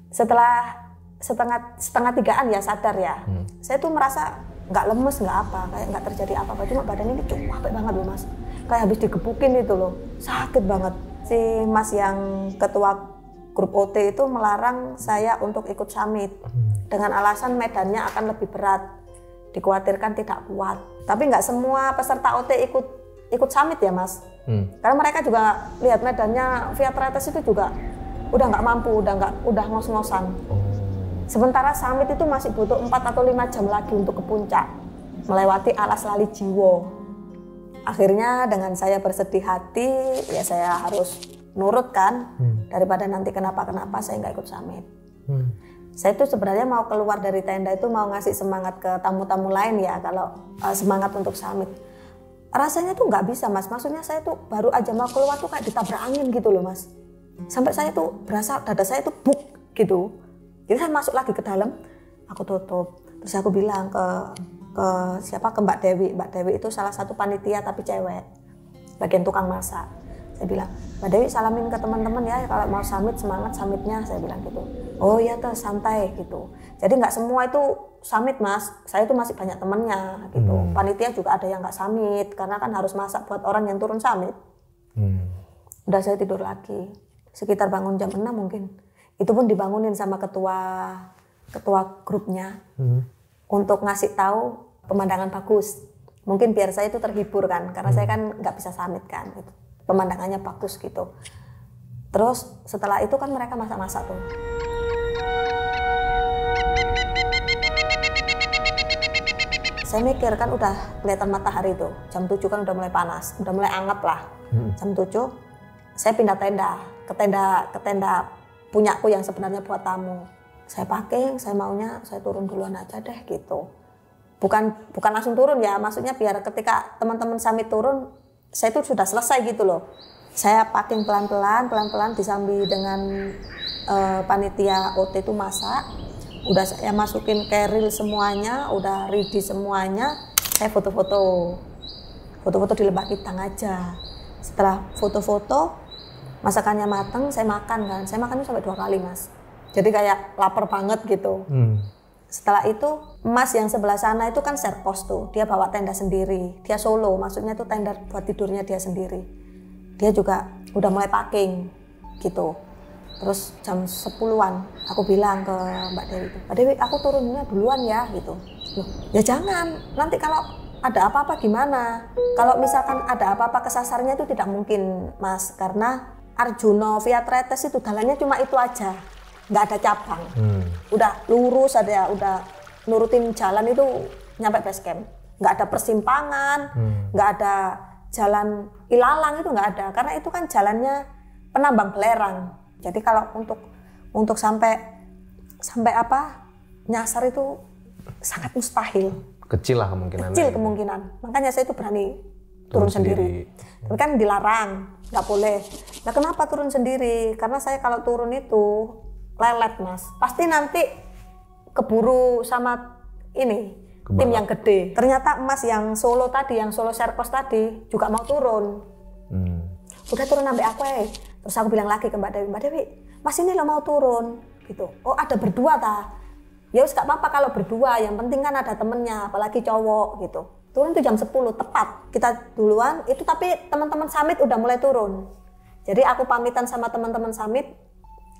Setelah setengah tigaan ya sadar ya. Saya tuh merasa nggak lemes, nggak apa, kayak nggak terjadi apa-apa. Cuma badan ini capek banget loh mas. Kayak habis digebukin itu loh, sakit banget. Si mas yang ketua grup OT itu melarang saya untuk ikut Samit. Dengan alasan medannya akan lebih berat. Dikhawatirkan tidak kuat. Tapi nggak semua peserta OT ikut ikut summit ya Mas. Karena mereka juga lihat medannya via Tretes itu juga udah nggak mampu, udah ngos-ngosan. Sementara summit itu masih butuh 4 atau 5 jam lagi untuk ke puncak, melewati Alas Lali Jiwo. Akhirnya dengan saya bersedih hati, ya saya harus nurut kan, daripada nanti kenapa-kenapa saya nggak ikut summit. Saya itu sebenarnya mau keluar dari tenda itu mau ngasih semangat ke tamu-tamu lain ya, kalau semangat untuk summit. Rasanya tuh nggak bisa Mas, maksudnya saya tuh baru aja mau keluar tuh kayak ditabrak angin gitu loh Mas. Sampai saya tuh berasa dada saya tuh buk gitu. Jadi saya masuk lagi ke dalam, aku tutup. Terus aku bilang ke Mbak Dewi. Mbak Dewi itu salah satu panitia tapi cewek, bagian tukang masak. Saya bilang, Mbak Dewi salamin ke teman-teman ya, kalau mau summit semangat summitnya, saya bilang gitu. Oh iya tuh santai gitu. Jadi nggak semua itu summit Mas, saya itu masih banyak temennya gitu. Panitia juga ada yang nggak summit karena kan harus masak buat orang yang turun summit. Udah saya tidur lagi, sekitar bangun jam 6 mungkin. Itu pun dibangunin sama ketua grupnya untuk ngasih tahu pemandangan bagus. Mungkin biar saya itu terhibur kan, karena saya kan nggak bisa summit kan. Gitu. Pemandangannya bagus gitu. Terus setelah itu kan mereka masak-masak tuh. Saya mikir kan udah kelihatan matahari tuh, jam 7 kan udah mulai panas, udah mulai anget lah. Jam 7 saya pindah tenda, ke tenda punyaku yang sebenarnya buat tamu. Saya packing, saya maunya saya turun duluan aja deh gitu. Bukan langsung turun ya, maksudnya biar ketika teman-teman summit turun, saya itu sudah selesai gitu loh. Saya packing pelan-pelan disambi dengan panitia OT itu masak. Udah saya masukin keril semuanya, udah ready semuanya. Saya foto-foto di Lembah Kitang aja. Setelah foto-foto, masakannya mateng, saya makan kan. Saya makan sampai 2 kali Mas. Jadi kayak lapar banget gitu. Setelah itu Mas yang sebelah sana itu kan share pos tuh. Dia bawa tenda sendiri. Dia solo, maksudnya itu tenda buat tidurnya dia sendiri. Dia juga udah mulai packing gitu. Terus jam 10-an aku bilang ke Mbak Dewi, Mbak Dewi aku turunnya duluan ya gitu. Loh, ya jangan, nanti kalau ada apa-apa gimana? Kalau misalkan ada apa-apa kesasarnya itu tidak mungkin Mas, karena Arjuna via Tretes itu jalannya cuma itu aja, nggak ada cabang. Udah lurus aja, udah nurutin jalan itu nyampe base camp. Nggak ada persimpangan, nggak ada jalan ilalang, itu nggak ada, karena itu kan jalannya penambang belerang. Jadi kalau untuk sampai apa nyasar itu sangat mustahil. Kecil lah kemungkinan. Kecil kemungkinan. Makanya saya itu berani turun sendiri. Tapi kan dilarang, nggak boleh. Nah kenapa turun sendiri? Karena saya kalau turun itu lelet Mas. Pasti nanti keburu sama ini tim yang gede. Ternyata Mas yang solo tadi, yang solo serpos tadi juga mau turun. Udah turun sampai aku ya. Terus aku bilang lagi ke Mbak Dewi, Mas ini lo mau turun gitu. Oh ada berdua ta? Ya wis gak apa-apa kalau berdua, yang penting kan ada temennya, apalagi cowok gitu. Turun itu jam 10 tepat, kita duluan itu, tapi teman-teman summit udah mulai turun. Jadi aku pamitan sama teman-teman summit,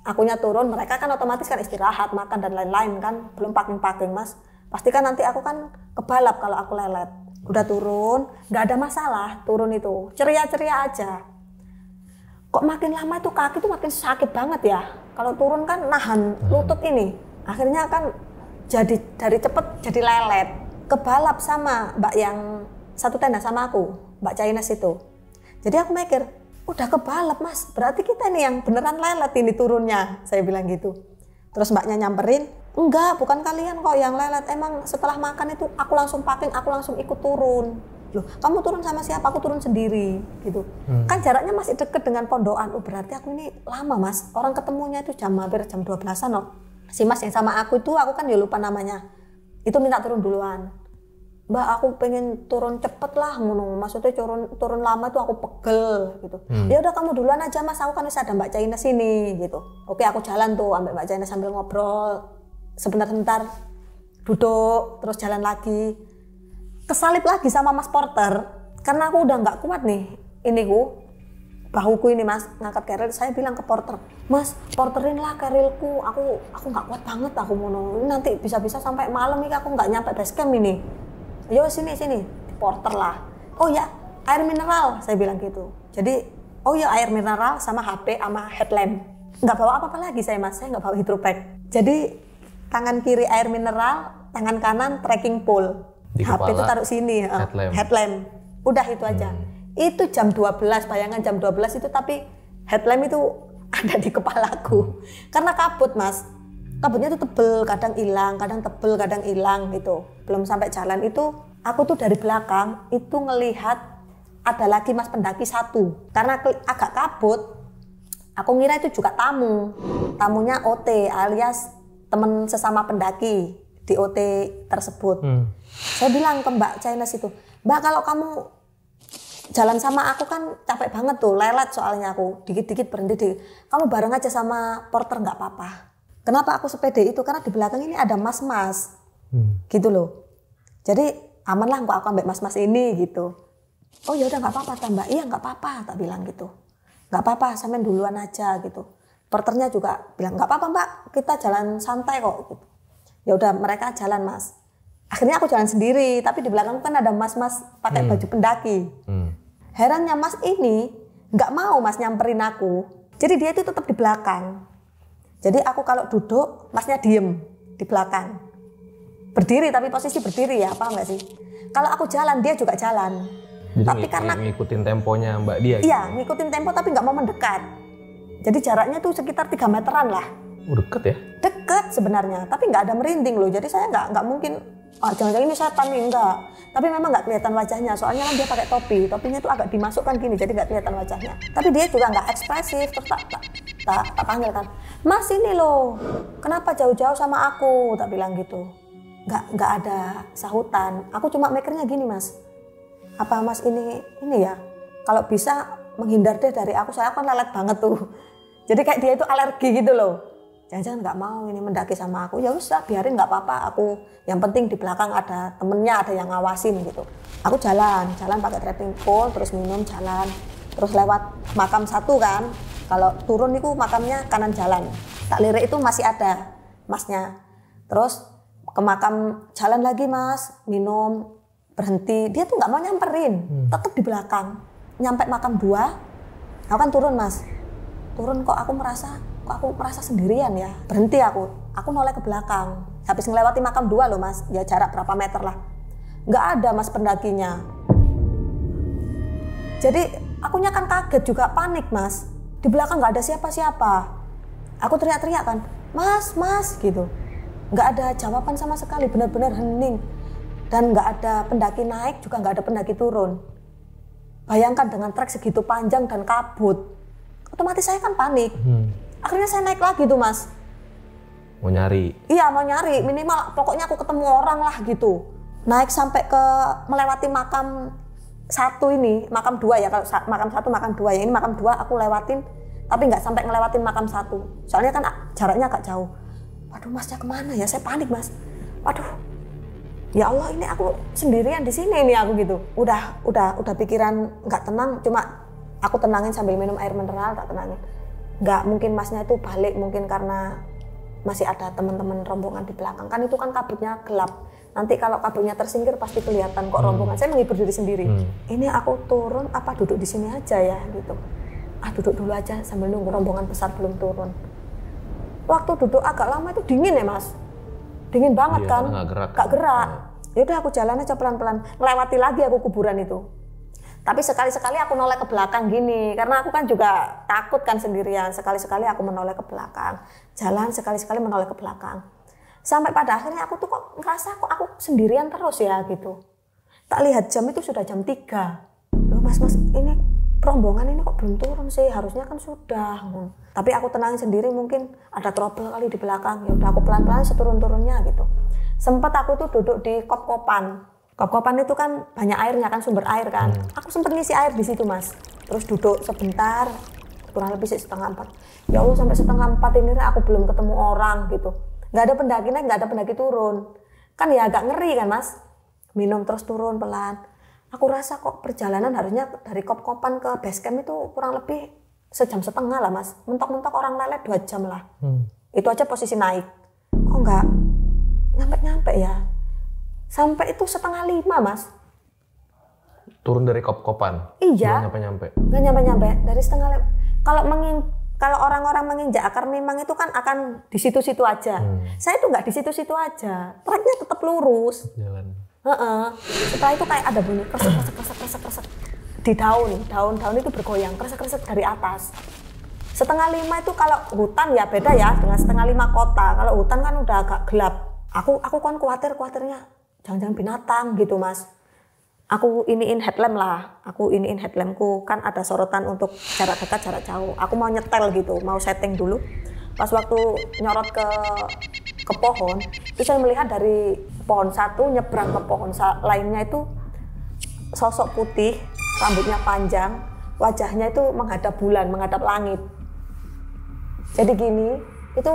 akunya turun, mereka kan otomatis kan istirahat, makan dan lain-lain kan, belum packing Mas. Pasti kan nanti aku kan kebalap kalau aku lelet. Udah turun, gak ada masalah turun itu, ceria-ceria aja. Kok makin lama itu kaki tuh makin sakit banget ya. Kalau turun kan nahan lutut ini. Akhirnya kan jadi dari cepet jadi lelet. Kebalap sama Mbak yang satu tenda sama aku, Mbak Chinese itu. Jadi aku mikir, udah kebalap Mas, berarti kita ini yang beneran lelet ini turunnya. Saya bilang gitu. Terus Mbaknya nyamperin, enggak, bukan kalian kok yang lelet. Emang setelah makan itu aku langsung packing, aku langsung ikut turun. Loh, kamu turun sama siapa? Aku turun sendiri gitu. Kan jaraknya masih deket dengan pondokan. Oh, berarti aku ini lama Mas. Orang ketemunya itu hampir jam 12-an loh. Si Mas yang sama aku itu, aku kan ya lupa namanya. Itu minta turun duluan. Mbak, aku pengen turun cepet lah, maksudnya turun lama itu aku pegel gitu. Ya udah kamu duluan aja Mas, aku kan bisa ada Mbak Chinese sini gitu. Oke, aku jalan tuh ambil Mbak Chinese sambil ngobrol sebentar-sebentar, duduk terus jalan lagi. Kesalip lagi sama Mas Porter karena aku udah nggak kuat nih bahuku ini Mas ngangkat keril. Saya bilang ke Porter, Mas porterin lah kerilku, aku nggak kuat banget, aku mau nanti bisa-bisa sampai malam nih aku nggak nyampe base camp ini. Yo sini Porter lah. Oh ya air mineral, saya bilang gitu. Jadi, oh ya air mineral sama HP sama headlamp. Nggak bawa apa-apa lagi saya mas, saya nggak bawa hydropack. Jadi tangan kiri air mineral, tangan kanan trekking pole. Di HP itu kepala, taruh sini, headlamp. Udah itu aja. Itu jam 12, bayangan jam 12 itu, tapi headlamp itu ada di kepalaku. Karena kabut mas. Kabutnya itu tebel, kadang hilang, kadang tebel, kadang hilang gitu. Belum sampai jalan itu, aku tuh dari belakang itu ngelihat ada lagi mas pendaki satu. Karena agak kabut, aku ngira itu juga tamu. Tamunya OT alias teman sesama pendaki di OT tersebut. Saya bilang ke Mbak Chinese itu, Mbak kalau kamu jalan sama aku kan capek banget tuh, lelet soalnya aku, dikit-dikit berhenti. Kamu bareng aja sama porter nggak apa-apa. Kenapa aku sepede itu? Karena di belakang ini ada mas-mas, gitu loh. Jadi aman lah aku ambil mas-mas ini gitu. Oh ya udah nggak apa-apa Mbak, iya nggak apa-apa, tak bilang gitu. Nggak apa-apa, sampean duluan aja gitu. Porternya juga bilang nggak apa-apa Mbak, kita jalan santai kok. Gitu. Ya udah mereka jalan mas. Akhirnya aku jalan sendiri, tapi di belakang kan ada mas-mas pakai baju pendaki. Herannya mas ini nggak mau mas nyamperin aku. Jadi dia itu tetap di belakang. Jadi aku kalau duduk, masnya diem di belakang. Berdiri tapi posisi berdiri ya, paham nggak sih? Kalau aku jalan, dia juga jalan. Jadi tapi karena ngikutin temponya Mbak dia. Iya, gitu. ngikutin tempo tapi nggak mau mendekat. Jadi jaraknya tuh sekitar 3 meteran lah. Deket ya? Deket sebenarnya, tapi nggak ada merinding loh. Jadi saya nggak mungkin, jangan-jangan ini setan nih, enggak. Tapi memang nggak kelihatan wajahnya, soalnya kan dia pakai topi. Topinya tuh agak dimasukkan gini, jadi nggak kelihatan wajahnya. Tapi dia juga nggak ekspresif, terus tak panggil kan. Mas ini loh, kenapa jauh-jauh sama aku? Tak bilang gitu. Nggak ada sahutan. Aku cuma mikirnya gini mas, apa mas ini ya? Kalau bisa menghindar deh dari aku, saya kan lelet banget tuh. Jadi kayak dia itu alergi gitu loh. Jangan-jangan nggak mau ini mendaki sama aku, ya usah biarin nggak apa-apa. Aku yang penting di belakang ada temennya, ada yang ngawasin gitu. Aku jalan pakai trekking pole, terus minum jalan, terus lewat makam satu kan. Kalau turun itu makamnya kanan jalan. Tak lirik itu masih ada masnya. Terus ke makam jalan lagi mas, minum, berhenti. Dia tuh nggak mau nyamperin, tetap di belakang. Nyampe makam 2, aku kan turun mas. Turun kok aku merasa sendirian ya. Berhenti aku noleh ke belakang. Habis ngelewati makam 2 loh mas, ya jarak berapa meter lah. Nggak ada mas pendakinya. Jadi akunya kan kaget juga, panik mas. Di belakang nggak ada siapa-siapa. Aku teriak-teriak kan, mas gitu. Nggak ada jawaban sama sekali, benar-benar hening. Dan nggak ada pendaki naik, juga nggak ada pendaki turun. Bayangkan dengan trek segitu panjang dan kabut. Otomatis saya kan panik. Akhirnya saya naik lagi tuh mas. Mau nyari? Iya mau nyari, minimal pokoknya aku ketemu orang lah gitu. Naik sampai ke melewati makam 1 ini, makam 2 ya. Kalau makam 1, makam 2 ya. Ini makam 2 aku lewatin, tapi nggak sampai ngelewatin makam 1. Soalnya kan jaraknya agak jauh. Waduh masnya kemana ya? Saya panik mas. Waduh, ya Allah ini aku sendirian di sini nih aku gitu. Udah pikiran nggak tenang. Cuma aku tenangin sambil minum air mineral, tak tenangin. Nggak mungkin masnya itu balik, mungkin karena masih ada teman-teman rombongan di belakang. Kan itu kan kabutnya gelap. Nanti kalau kabutnya tersingkir pasti kelihatan kok rombongan. Saya menghibur diri sendiri. Ini aku turun apa duduk di sini aja ya gitu. Duduk dulu aja sambil nunggu rombongan besar belum turun. Waktu duduk agak lama itu dingin ya mas. Dingin banget kan. Nggak gerak. Yaudah aku jalan aja pelan-pelan. Melewati lagi aku kuburan itu. Tapi sekali-sekali aku noleh ke belakang gini. Karena aku kan juga takut kan sendirian. Sekali-sekali aku menoleh ke belakang. Jalan sekali-sekali menoleh ke belakang. Sampai pada akhirnya aku tuh kok ngerasa kok aku sendirian terus ya gitu. Tak lihat jam itu sudah jam 3. Loh mas ini rombongan ini kok belum turun sih, harusnya kan sudah. Tapi aku tenangin sendiri, mungkin ada trouble kali di belakang. Ya udah aku pelan-pelan seturun-turunnya gitu. Sempat aku tuh duduk di kop-kopan. Kop-kopan itu kan banyak airnya kan, sumber air kan. Aku sempat ngisi air di situ mas. Terus duduk sebentar, kurang lebih 3:30. Ya Allah sampai 3:30 ini aku belum ketemu orang gitu. Nggak ada pendaki naik, nggak ada pendaki turun. Kan ya agak ngeri kan mas. Minum terus turun pelan. Aku rasa kok perjalanan harusnya dari kop-kopan ke base camp itu kurang lebih 1,5 jam lah mas. Mentok-mentok orang lelet 2 jam lah. Itu aja posisi naik. Kok nggak nyampe-nyampe ya? Sampai itu 4:30 mas. turun dari kop-kopan? Iya. Nggak nyampe-nyampe? Nggak nyampe-nyampe, dari setengah kalau orang-orang menginjak akar memang itu kan akan di situ-situ aja. Saya tuh nggak di situ-situ aja, treknya tetap lurus. Jalan. Setelah itu kayak ada bunyi kresek di daun itu bergoyang, kresek dari atas. 4:30 itu kalau hutan ya beda ya dengan 4:30 kota. Kalau hutan kan udah agak gelap. Aku kan khawatirnya jangan-jangan binatang gitu mas. Aku iniin headlampku kan ada sorotan untuk jarak dekat jarak jauh. Aku mau nyetel gitu, mau setting dulu. Pas waktu nyorot ke pohon, itu saya melihat dari pohon satu nyebrang ke pohon lainnya itu sosok putih, rambutnya panjang, wajahnya itu menghadap bulan, menghadap langit. Jadi gini, itu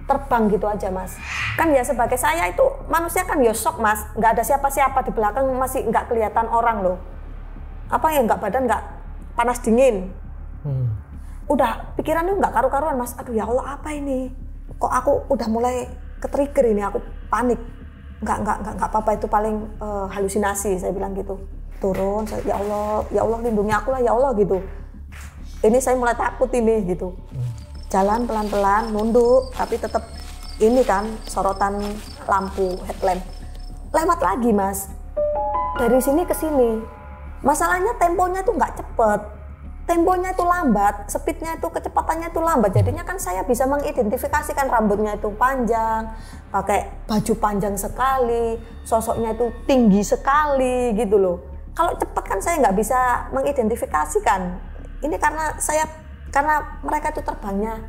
terbang gitu aja mas. Kan ya sebagai saya itu manusia kan ya shock mas, nggak ada siapa-siapa di belakang, masih nggak kelihatan orang loh. Apa ya badan nggak panas dingin. Udah pikirannya nggak karu-karuan mas. Aduh ya Allah apa ini? Kok aku udah mulai ke-trigger ini, aku panik. Nggak apa-apa itu paling halusinasi saya bilang gitu. Turun, ya Allah lindungi aku lah ya Allah gitu. Ini saya mulai takut ini gitu. Jalan pelan-pelan, nunduk, tapi tetap ini kan sorotan lampu headlamp. Lewat lagi mas, dari sini ke sini. Masalahnya temponya itu nggak cepet, temponya itu lambat, speednya itu kecepatannya itu lambat. Jadinya kan saya bisa mengidentifikasikan rambutnya itu panjang, pakai baju panjang sekali, sosoknya itu tinggi sekali gitu loh. Kalau cepet kan saya nggak bisa mengidentifikasikan. Ini karena mereka itu terbangnya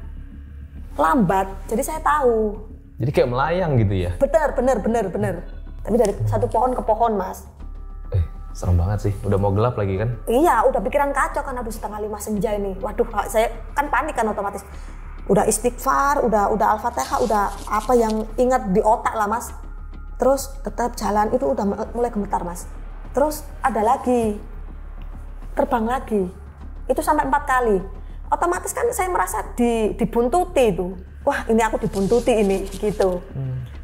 lambat, jadi saya tahu. Jadi kayak melayang gitu ya? Bener. Tapi dari satu pohon ke pohon mas. Serem banget sih, udah mau gelap lagi kan? Iya, udah pikiran kacau kan, aduh 4:30 senja ini. Waduh, saya kan panik kan otomatis. Udah istighfar, udah Al-Fatihah, udah apa yang ingat di otak lah mas. Terus tetap jalan itu udah mulai gemetar mas. Terus ada lagi, terbang lagi. Itu sampai 4 kali. Otomatis kan saya merasa dibuntuti itu. Wah ini aku dibuntuti ini gitu.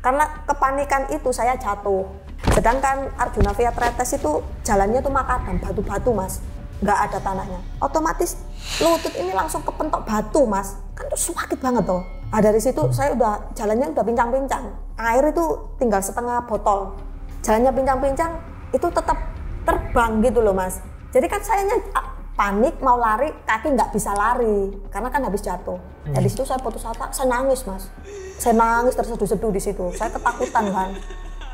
Karena kepanikan itu saya jatuh. Sedangkan Arjuna Via Tretes itu jalannya tuh makadam, batu-batu mas. Nggak ada tanahnya. Otomatis lutut ini langsung kepentok batu mas. Kan tuh sakit banget tuh. Nah dari situ saya jalannya udah pincang-pincang. Air itu tinggal setengah botol. Jalannya pincang-pincang itu tetap terbang gitu loh mas. Jadi kan sayanya panik mau lari, kaki nggak bisa lari karena kan habis jatuh. Dari situ saya putus asa, saya nangis mas. Saya nangis terseduh-seduh di situ. Saya ketakutan kan.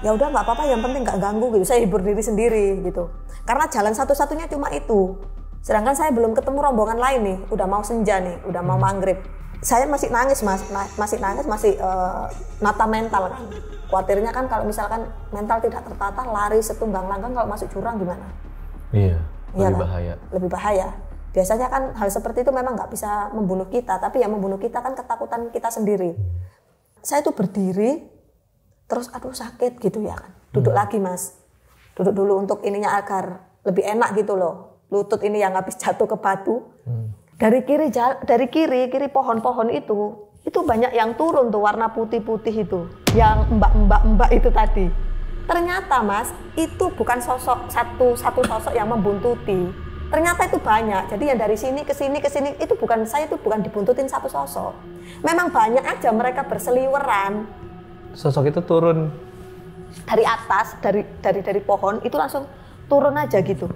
Ya udah nggak apa-apa, yang penting nggak ganggu gitu. Saya hibur diri sendiri gitu. Karena jalan satu-satunya cuma itu. Sedangkan saya belum ketemu rombongan lain nih. Udah mau senja nih, udah mau maghrib. Saya masih nangis mas, masih nata mental kan. Khawatirnya kan kalau misalkan mental tidak tertata, lari setunggang langgang kalau masuk jurang gimana? Iya. Lebih bahaya. Lebih bahaya. Biasanya kan hal seperti itu memang nggak bisa membunuh kita, tapi yang membunuh kita kan ketakutan kita sendiri. Saya tuh berdiri, terus aduh sakit gitu ya kan. Duduk lagi mas, duduk dulu untuk ininya agar lebih enak gitu loh. Lutut ini yang habis jatuh ke batu. Dari kiri pohon-pohon itu banyak yang turun tuh warna putih-putih itu, yang mbak itu tadi. Ternyata mas, itu bukan satu sosok yang membuntuti. Ternyata itu banyak. Jadi yang dari sini ke sini itu saya itu bukan dibuntutin satu sosok. Memang banyak aja mereka berseliweran. Sosok itu turun dari atas, dari pohon itu langsung turun aja gitu.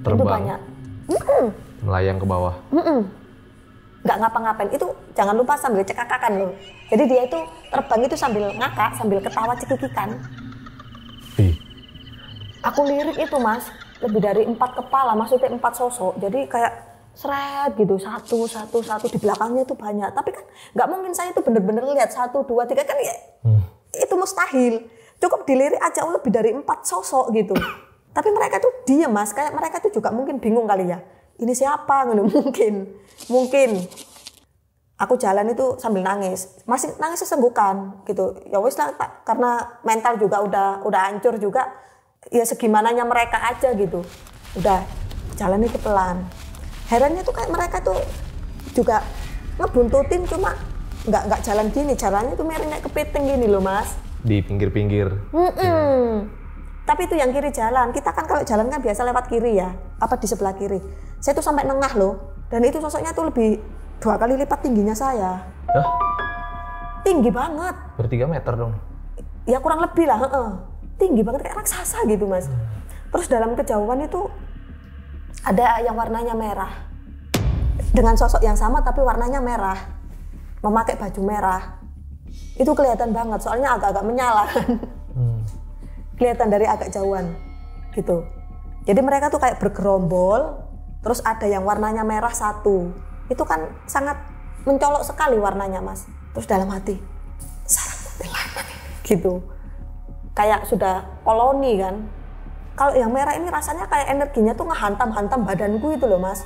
Terbang. Itu banyak. Melayang ke bawah. Nggak ngapa-ngapain. Itu jangan lupa sambil cekakakan loh. Jadi dia itu terbang itu sambil ngakak, sambil ketawa cekikikan. Aku lirik itu mas, lebih dari 4 kepala, maksudnya 4 sosok. Jadi kayak seret gitu, satu di belakangnya itu banyak. Tapi kan nggak mungkin saya itu bener-bener lihat 1, 2, 3 kan ya. Itu mustahil. Cukup dilirik aja lebih dari 4 sosok gitu. Tapi mereka tuh diam mas, kayak mereka tuh juga mungkin bingung kali ya. Ini siapa? Mungkin. Aku jalan itu sambil nangis, masih nangis sesenggukan gitu. Ya wis lah, karena mental juga udah hancur juga. Ya segimananya mereka aja gitu. Udah jalan itu pelan. Herannya tuh kayak mereka tuh juga ngebuntutin, cuma nggak jalan gini, jalannya tuh miring kayak kepiting gini loh mas. Di pinggir-pinggir. Tapi itu yang kiri jalan. Kita kan kalau jalan kan biasa lewat kiri ya, apa di sebelah kiri. Saya tuh sampai nengah loh. Dan itu sosoknya tuh lebih 2 kali lipat tingginya saya. Hah? Tinggi banget. Ber3 meter dong? Ya kurang lebih lah, tinggi banget kayak raksasa gitu mas. Terus dalam kejauhan itu ada yang warnanya merah. Dengan sosok yang sama tapi warnanya merah. Memakai baju merah. Itu kelihatan banget, soalnya agak-agak menyala kan. Kelihatan dari agak jauhan gitu. Jadi mereka tuh kayak bergerombol. Terus ada yang warnanya merah 1. Itu kan sangat mencolok sekali warnanya mas. Terus dalam hati, sarang kuntilanak gitu. Kayak sudah koloni kan. Kalau yang merah ini rasanya kayak energinya tuh ngehantam-hantam badanku itu loh mas.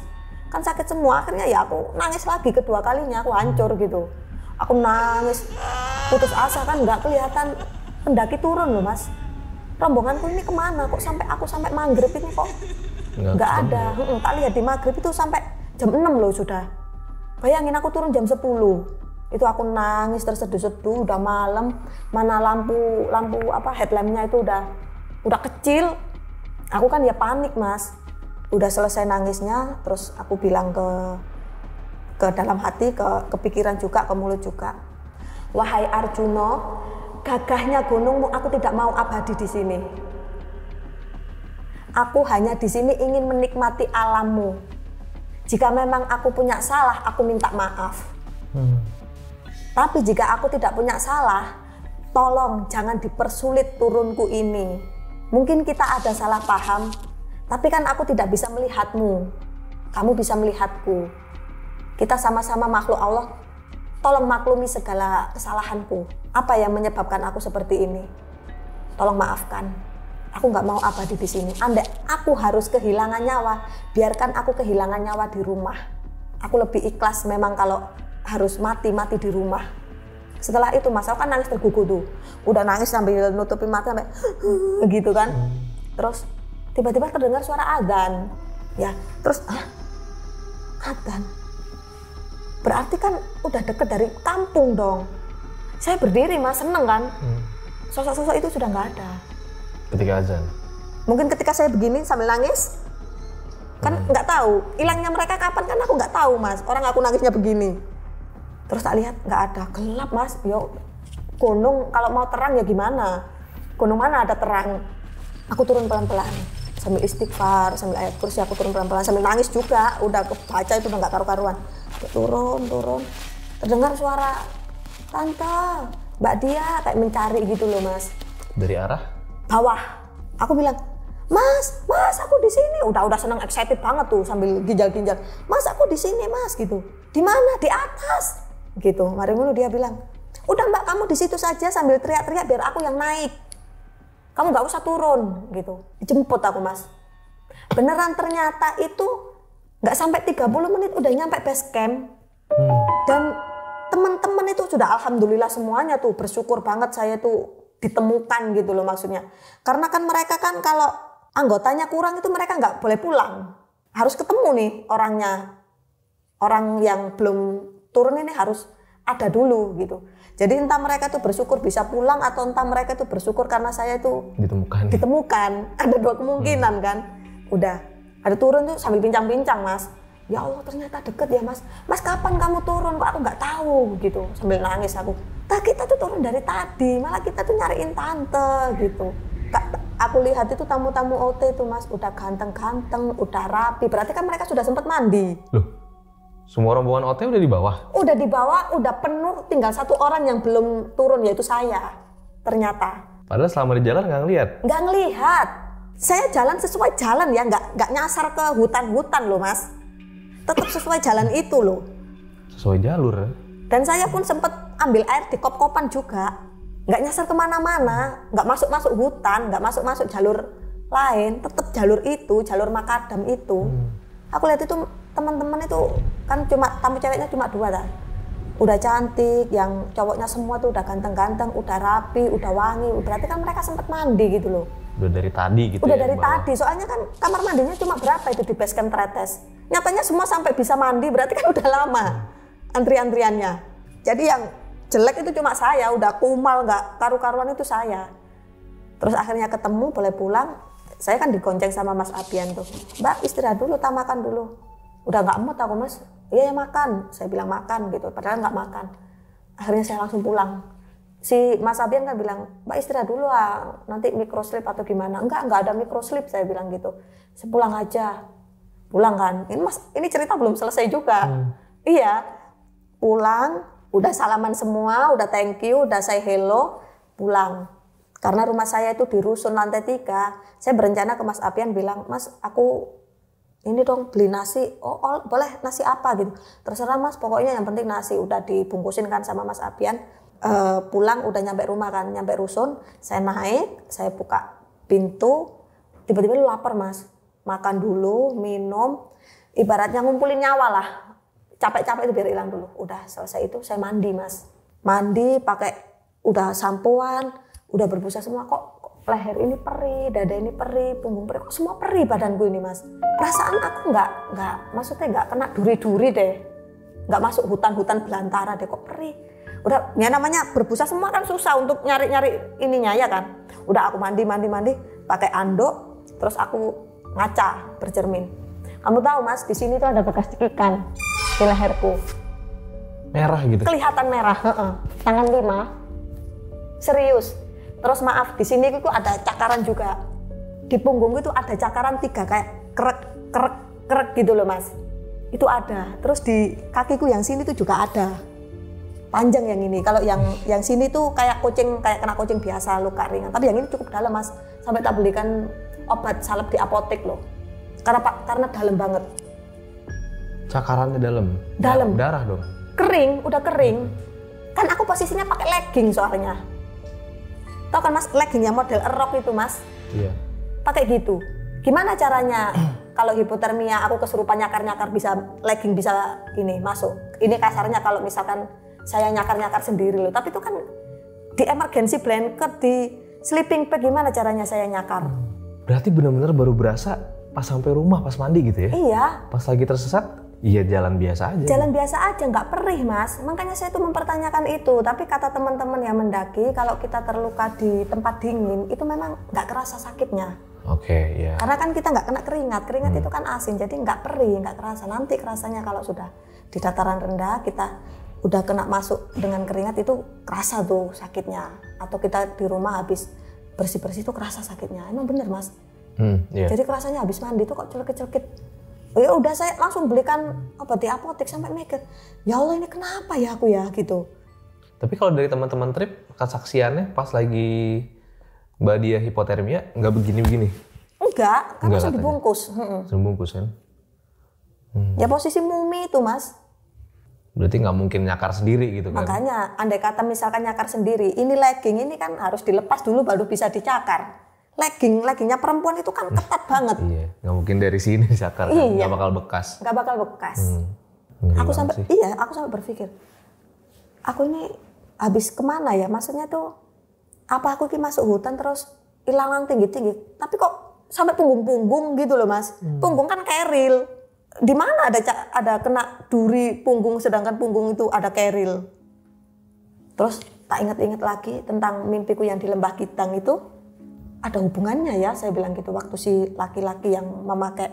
Kan sakit semua, akhirnya ya aku nangis lagi kedua kalinya, aku hancur gitu. Aku nangis, putus asa kan nggak kelihatan pendaki turun loh mas. Rombonganku ini kemana? Kok aku sampai maghrib ini kok nggak ada. Tak lihat di maghrib itu sampai jam 6 loh sudah. Bayangin aku turun jam 10. Itu aku nangis terseduh-seduh, udah malam, mana lampu apa headlampnya itu udah kecil. Aku kan ya panik mas. Udah selesai nangisnya, terus aku bilang ke dalam hati, ke pikiran juga, ke mulut juga. Wahai Arjuna, gagahnya gunungmu, aku tidak mau abadi di sini. Aku hanya di sini ingin menikmati alammu. Jika memang aku punya salah, aku minta maaf. Tapi jika aku tidak punya salah, tolong jangan dipersulit turunku ini. Mungkin kita ada salah paham, tapi kan aku tidak bisa melihatmu. Kamu bisa melihatku. Kita sama-sama makhluk Allah. Tolong maklumi segala kesalahanku. Apa yang menyebabkan aku seperti ini? Tolong maafkan. Aku nggak mau abadi di sini. Andai aku harus kehilangan nyawa, biarkan aku kehilangan nyawa di rumah. Aku lebih ikhlas memang kalau harus mati di rumah. Setelah itu mas, aku kan nangis tergugu tuh. Udah nangis sambil nutupi mata sampai begitu kan. Terus tiba-tiba terdengar suara adzan. Ya, terus adzan. Berarti kan udah deket dari kampung dong. Saya berdiri mas, seneng kan. Sosok-sosok itu sudah nggak ada. Ketika azan? Mungkin ketika saya begini sambil nangis, kan nggak tahu. Hilangnya mereka kapan kan aku nggak tahu mas. Orang aku nangisnya begini. Terus tak lihat nggak ada, gelap mas. Yo, gunung kalau mau terang ya gimana? Gunung mana ada terang? Aku turun pelan-pelan sambil istighfar, sambil ayat kursi aku turun pelan-pelan, sambil nangis juga. Udah kebaca itu udah nggak karu-karuan. Turun. Terdengar suara tante, Mbak Dia kayak mencari gitu loh mas. Dari arah? Bawah. Aku bilang, Mas, aku di sini. Udah seneng, excited banget tuh sambil ginjal-ginjal. Mas, aku di sini, Mas, gitu. Di mana? Di atas. Gitu. Mari ngono dia bilang, udah Mbak, kamu di situ saja sambil teriak-teriak biar aku yang naik. Kamu nggak usah turun, gitu. Dijemput aku, Mas. Beneran ternyata itu nggak sampai 30 menit udah nyampe base camp. Dan teman-teman itu sudah alhamdulillah semuanya tuh bersyukur banget saya tuh ditemukan gitu loh maksudnya. Karena kan mereka kan kalau anggotanya kurang itu mereka nggak boleh pulang. Harus ketemu nih orangnya. Orang yang belum turun ini harus ada dulu gitu. Jadi entah mereka tuh bersyukur bisa pulang atau entah mereka tuh bersyukur karena saya itu ditemukan. Ada 2 kemungkinan kan. Udah, ada turun tuh sambil bincang-bincang mas. Ya Allah ternyata deket ya mas. Mas kapan kamu turun? Kok aku nggak tahu gitu. Sambil nangis aku. Kita tuh turun dari tadi, malah kita tuh nyariin tante gitu. Aku lihat itu tamu-tamu OT tuh mas, udah ganteng-ganteng, udah rapi. Berarti kan mereka sudah sempat mandi. Loh, semua rombongan OT udah di bawah? Udah di bawah, udah penuh. Tinggal 1 orang yang belum turun, yaitu saya. Ternyata. Padahal selama di jalan nggak ngelihat? Nggak ngelihat. Saya jalan sesuai jalan ya, nggak nyasar ke hutan-hutan loh mas. Tetap sesuai jalan itu loh. Sesuai jalur ya? Dan saya pun sempat ambil air di kop-kopan juga. Nggak nyasar kemana-mana, nggak masuk-masuk hutan, nggak masuk-masuk jalur lain. Tetap jalur itu, jalur makadam itu. Aku lihat itu teman-teman itu kan cuma tamu ceweknya cuma 2 kan. Udah cantik, yang cowoknya semua tuh udah ganteng-ganteng, udah rapi, udah wangi. Berarti kan mereka sempat mandi gitu loh. Udah dari tadi gitu. Udah ya, dari tadi, soalnya kan kamar mandinya cuma berapa itu di base camp Tretes. Nyatanya semua sampai bisa mandi, berarti kan udah lama antrian-antriannya. Jadi yang jelek itu cuma saya, udah kumal nggak karu-karuan itu saya. Terus akhirnya ketemu, boleh pulang. Saya kan digonceng sama Mas Abian tuh. Mbak istirahat dulu, tak makan dulu. Udah nggak mood aku Mas. Iya ya makan. Saya bilang makan gitu, padahal nggak makan. Akhirnya saya langsung pulang. Si Mas Abian kan bilang, Mbak istirahat dulu lah, nanti microslip atau gimana. Enggak ada microslip, saya bilang gitu. Saya pulang aja. Pulang kan. Ini cerita belum selesai juga. Iya. Pulang, udah salaman semua, udah thank you, udah say hello, pulang. Karena rumah saya itu di rusun lantai 3, saya berencana ke Mas Apian bilang, Mas aku ini dong beli nasi, oh boleh nasi apa gitu. Terserah Mas, pokoknya yang penting nasi. Udah dibungkusin kan sama Mas Apian. Pulang udah nyampe rumah kan, nyampe rusun, saya naik, saya buka pintu, tiba-tiba lu lapar Mas. Makan dulu, minum, ibaratnya ngumpulin nyawa lah. Capek-capek itu biar hilang dulu. Udah selesai itu saya mandi Mas. Mandi pakai udah sampoan, udah berbusa semua, kok leher ini perih, dada ini perih, punggung perih, kok semua perih badanku ini Mas. Perasaan aku maksudnya nggak kena duri-duri deh. Nggak masuk hutan-hutan belantara deh, kok perih. Udah, ya namanya berbusa semua kan susah untuk nyari-nyari ininya ya kan. Udah aku mandi, pakai anduk, terus aku ngaca, bercermin. Kamu tahu Mas, di sini tuh ada bekas cekikan di leherku. Merah gitu? Kelihatan merah, tangan 5. Serius. Terus maaf, di sini itu ada cakaran juga. Di punggung itu ada cakaran 3 kayak krek gitu loh Mas. Itu ada. Terus di kakiku yang sini tuh juga ada. Panjang yang ini. Kalau yang sini tuh kayak kena kucing biasa, luka ringan. Tapi yang ini cukup dalam Mas. Sampai tak belikan obat salep di apotek loh. Karena dalam banget. Cakarannya dalam? Dalam. Darah dong? Kering, udah kering. Kan aku posisinya pakai legging soalnya. Tahu kan Mas, legging yang model rok itu Mas? Iya. Pakai gitu. Gimana caranya kalau hipotermia aku kesurupan nyakar-nyakar legging bisa ini masuk. Ini kasarnya kalau misalkan saya nyakar-nyakar sendiri loh. Tapi itu kan di emergency blanket, di sleeping bag, gimana caranya saya nyakar? Berarti benar-benar baru berasa pas sampai rumah, pas mandi gitu ya? Iya. Pas lagi tersesat, iya jalan biasa aja. Jalan biasa aja, nggak perih Mas. Makanya saya tuh mempertanyakan itu. Tapi kata teman-teman yang mendaki, kalau kita terluka di tempat dingin, itu memang nggak kerasa sakitnya. Oke, iya. Karena kan kita nggak kena keringat itu kan asin, jadi nggak perih, nggak kerasa. Nanti kerasanya kalau sudah di dataran rendah, kita udah kena masuk dengan keringat itu kerasa tuh sakitnya. Atau kita di rumah habis bersih-bersih itu kerasa sakitnya. Emang bener Mas. Iya. Jadi kerasanya habis mandi tuh kok celekit-celekit. Ya udah saya langsung belikan obat di apotek sampai mikir, ya Allah ini kenapa ya aku ya gitu. Tapi kalau dari teman-teman trip, kesaksiannya pas lagi Mbak Dia hipotermia nggak begini-begini? Enggak, kan langsung dibungkus. Dibungkus kan? Ya posisi mumi itu Mas. Berarti nggak mungkin nyakar sendiri gitu kan? Makanya andai kata misalkan nyakar sendiri, ini legging ini kan harus dilepas dulu baru bisa dicakar. Leggingnya perempuan itu kan ketat banget. Iya, nggak mungkin dari sini disakar kan, nggak bakal bekas. Nggak bakal bekas. Aku sampai berpikir, aku ini habis kemana ya? Maksudnya tuh, apa aku ini masuk hutan terus hilang tinggi-tinggi? Tapi kok sampai punggung-punggung gitu loh Mas. Punggung kan keril. Di mana ada kena duri punggung, sedangkan punggung itu ada keril. Terus tak ingat-ingat lagi tentang mimpiku yang di Lembah Kitang itu. Ada hubungannya ya, saya bilang gitu, waktu si laki-laki yang memakai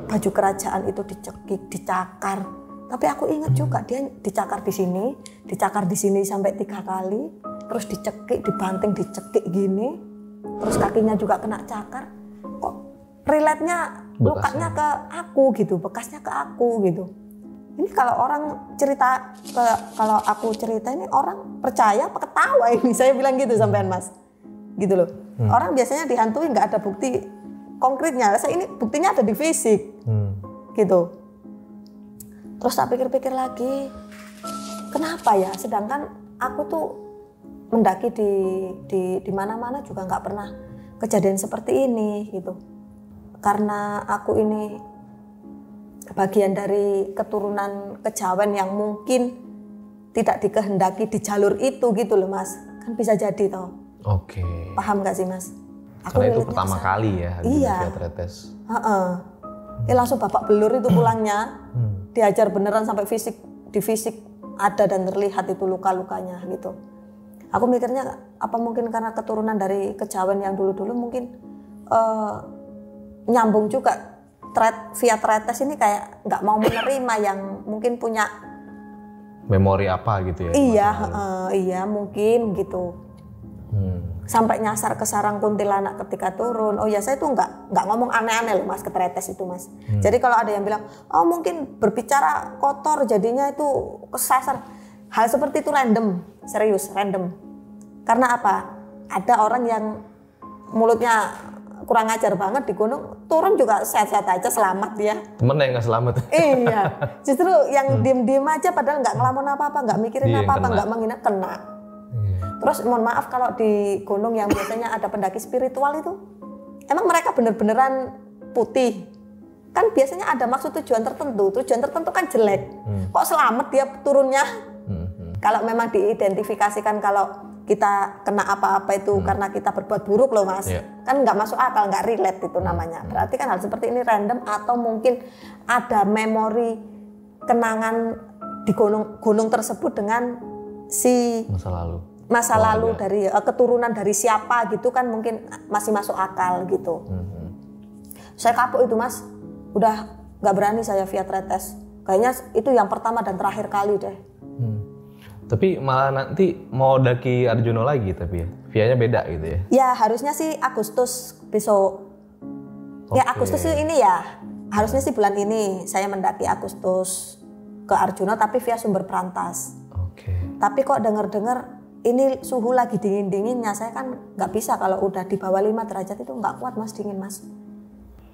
baju kerajaan itu dicekik, dicakar. Tapi aku ingat juga dia dicakar di sini sampai 3 kali, terus dicekik, dibanting, dicekik gini, terus kakinya juga kena cakar. Kok relate-nya lukanya ke aku gitu, bekasnya ke aku gitu. Ini kalau orang cerita, kalau aku cerita ini orang percaya apa ketawa ini, saya bilang gitu sampean Mas, gitu loh. Orang biasanya dihantui nggak ada bukti konkretnya, saya ini buktinya ada di fisik, gitu. Terus tak pikir-pikir lagi, kenapa ya? Sedangkan aku tuh mendaki di mana-mana juga nggak pernah kejadian seperti ini, gitu. Karena aku ini bagian dari keturunan kejawen yang mungkin tidak dikehendaki di jalur itu, gitu loh Mas. Kan bisa jadi toh. Oke. Paham gak sih Mas? Karena itu pertama kali ya di Tretes. Langsung babak belur itu pulangnya. Diajar beneran sampai di fisik ada dan terlihat itu luka-lukanya gitu. Aku mikirnya apa mungkin karena keturunan dari kejawen yang dulu-dulu mungkin nyambung juga via tretes ini kayak nggak mau menerima yang mungkin punya memori apa gitu ya? Iya mungkin gitu. Sampai nyasar ke sarang kuntilanak ketika turun. Oh ya saya tuh nggak ngomong aneh-aneh loh mas ke tretes itu mas. Jadi kalau ada yang bilang oh mungkin berbicara kotor jadinya itu kesasar. Hal seperti itu random, serius random. Karena apa? Ada orang yang mulutnya kurang ajar banget di gunung, turun juga sehat-sehat aja, selamat dia. Temen yang nggak selamat. Iya, justru yang diem-diem aja padahal nggak ngelamun apa-apa, nggak mikirin Dia apa-apa, kena. nggak menghina, kena. Terus mohon maaf kalau di gunung yang biasanya ada pendaki spiritual itu, emang mereka bener-beneran putih. Kan biasanya ada maksud tujuan tertentu kan jelek. Kok selamat dia turunnya? Kalau memang diidentifikasikan kalau kita kena apa-apa itu karena kita berbuat buruk loh mas, kan nggak masuk akal, nggak relate itu namanya. Berarti kan hal seperti ini random atau mungkin ada memori kenangan di gunung tersebut dengan si masa lalu dari keturunan dari siapa gitu kan mungkin masih masuk akal gitu. Saya kapok itu mas, udah nggak berani saya via tretes. Kayaknya itu yang pertama dan terakhir kali deh. Tapi malah nanti mau daki Arjuna lagi tapi ya, vianya beda gitu ya? Ya harusnya sih Agustus besok. Ya Agustus ini ya, harusnya sih bulan ini saya mendaki Agustus ke Arjuna tapi via Sumber Brantas. Tapi kok dengar-dengar ini suhu lagi dingin-dinginnya, saya kan nggak bisa kalau udah di bawah 5 derajat itu nggak kuat mas, dingin mas.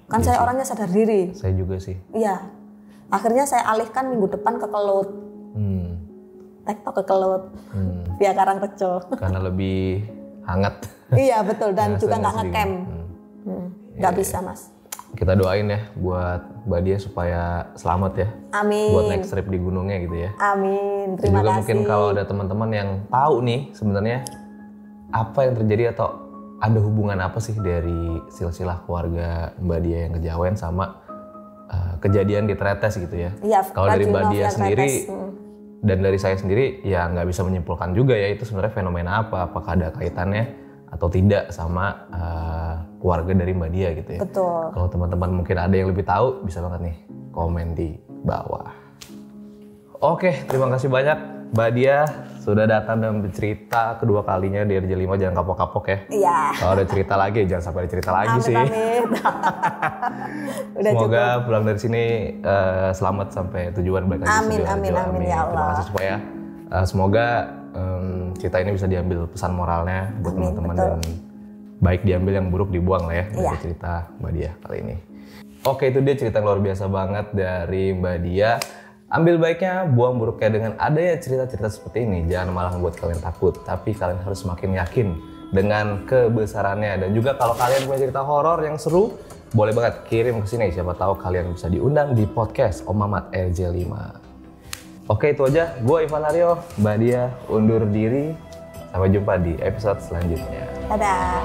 Kan saya orangnya sadar diri. Saya juga sih. Iya, akhirnya saya alihkan minggu depan ke Kelut. Tektok ke Kelut, via Karangrejo. Karena lebih hangat. Iya betul, dan juga nggak ngecamp. Nggak bisa mas. Kita doain ya buat Mbak Dia supaya selamat ya. Amin. Buat next trip di gunungnya gitu ya. Amin, Dan terima juga kasih. mungkin kalau ada teman-teman yang tahu nih sebenarnya apa yang terjadi atau ada hubungan apa sih dari silsilah keluarga Mbak Dia yang kejawen sama kejadian di tretes gitu ya. Iya, kalau dari Mbak Dia via sendiri tretes. dan dari saya sendiri ya nggak bisa menyimpulkan juga ya itu sebenarnya fenomena apa, apakah ada kaitannya atau tidak sama keluarga dari Mbak Dia gitu ya. Betul. Kalau teman-teman mungkin ada yang lebih tahu bisa banget nih komen di bawah. Oke, terima kasih banyak Mbak Dia sudah datang dan bercerita kedua kalinya di RJ5. Jangan kapok-kapok ya. Iya. Kalau ada cerita lagi jangan sampai ada cerita lagi sih. Amin. Udah Semoga cukup. pulang dari sini selamat sampai tujuan balik lagi. Amin, amin, amin ya Allah. Terima kasih supaya semoga cerita ini bisa diambil pesan moralnya buat teman-teman dan baik diambil yang buruk dibuang lah ya dari cerita Mbak Dia kali ini. Oke, itu dia cerita yang luar biasa banget dari Mbak Dia. Ambil baiknya, buang buruknya. Dengan adanya cerita-cerita seperti ini, jangan malah membuat kalian takut, tapi kalian harus semakin yakin dengan kebesarannya. Dan juga kalau kalian punya cerita horor yang seru, boleh banget kirim ke sini. Siapa tahu kalian bisa diundang di podcast Om Mamat RJ5. Oke, itu aja. Gue Ivan Aryo, Mbak Dia undur diri. Sampai jumpa di episode selanjutnya. Dadah.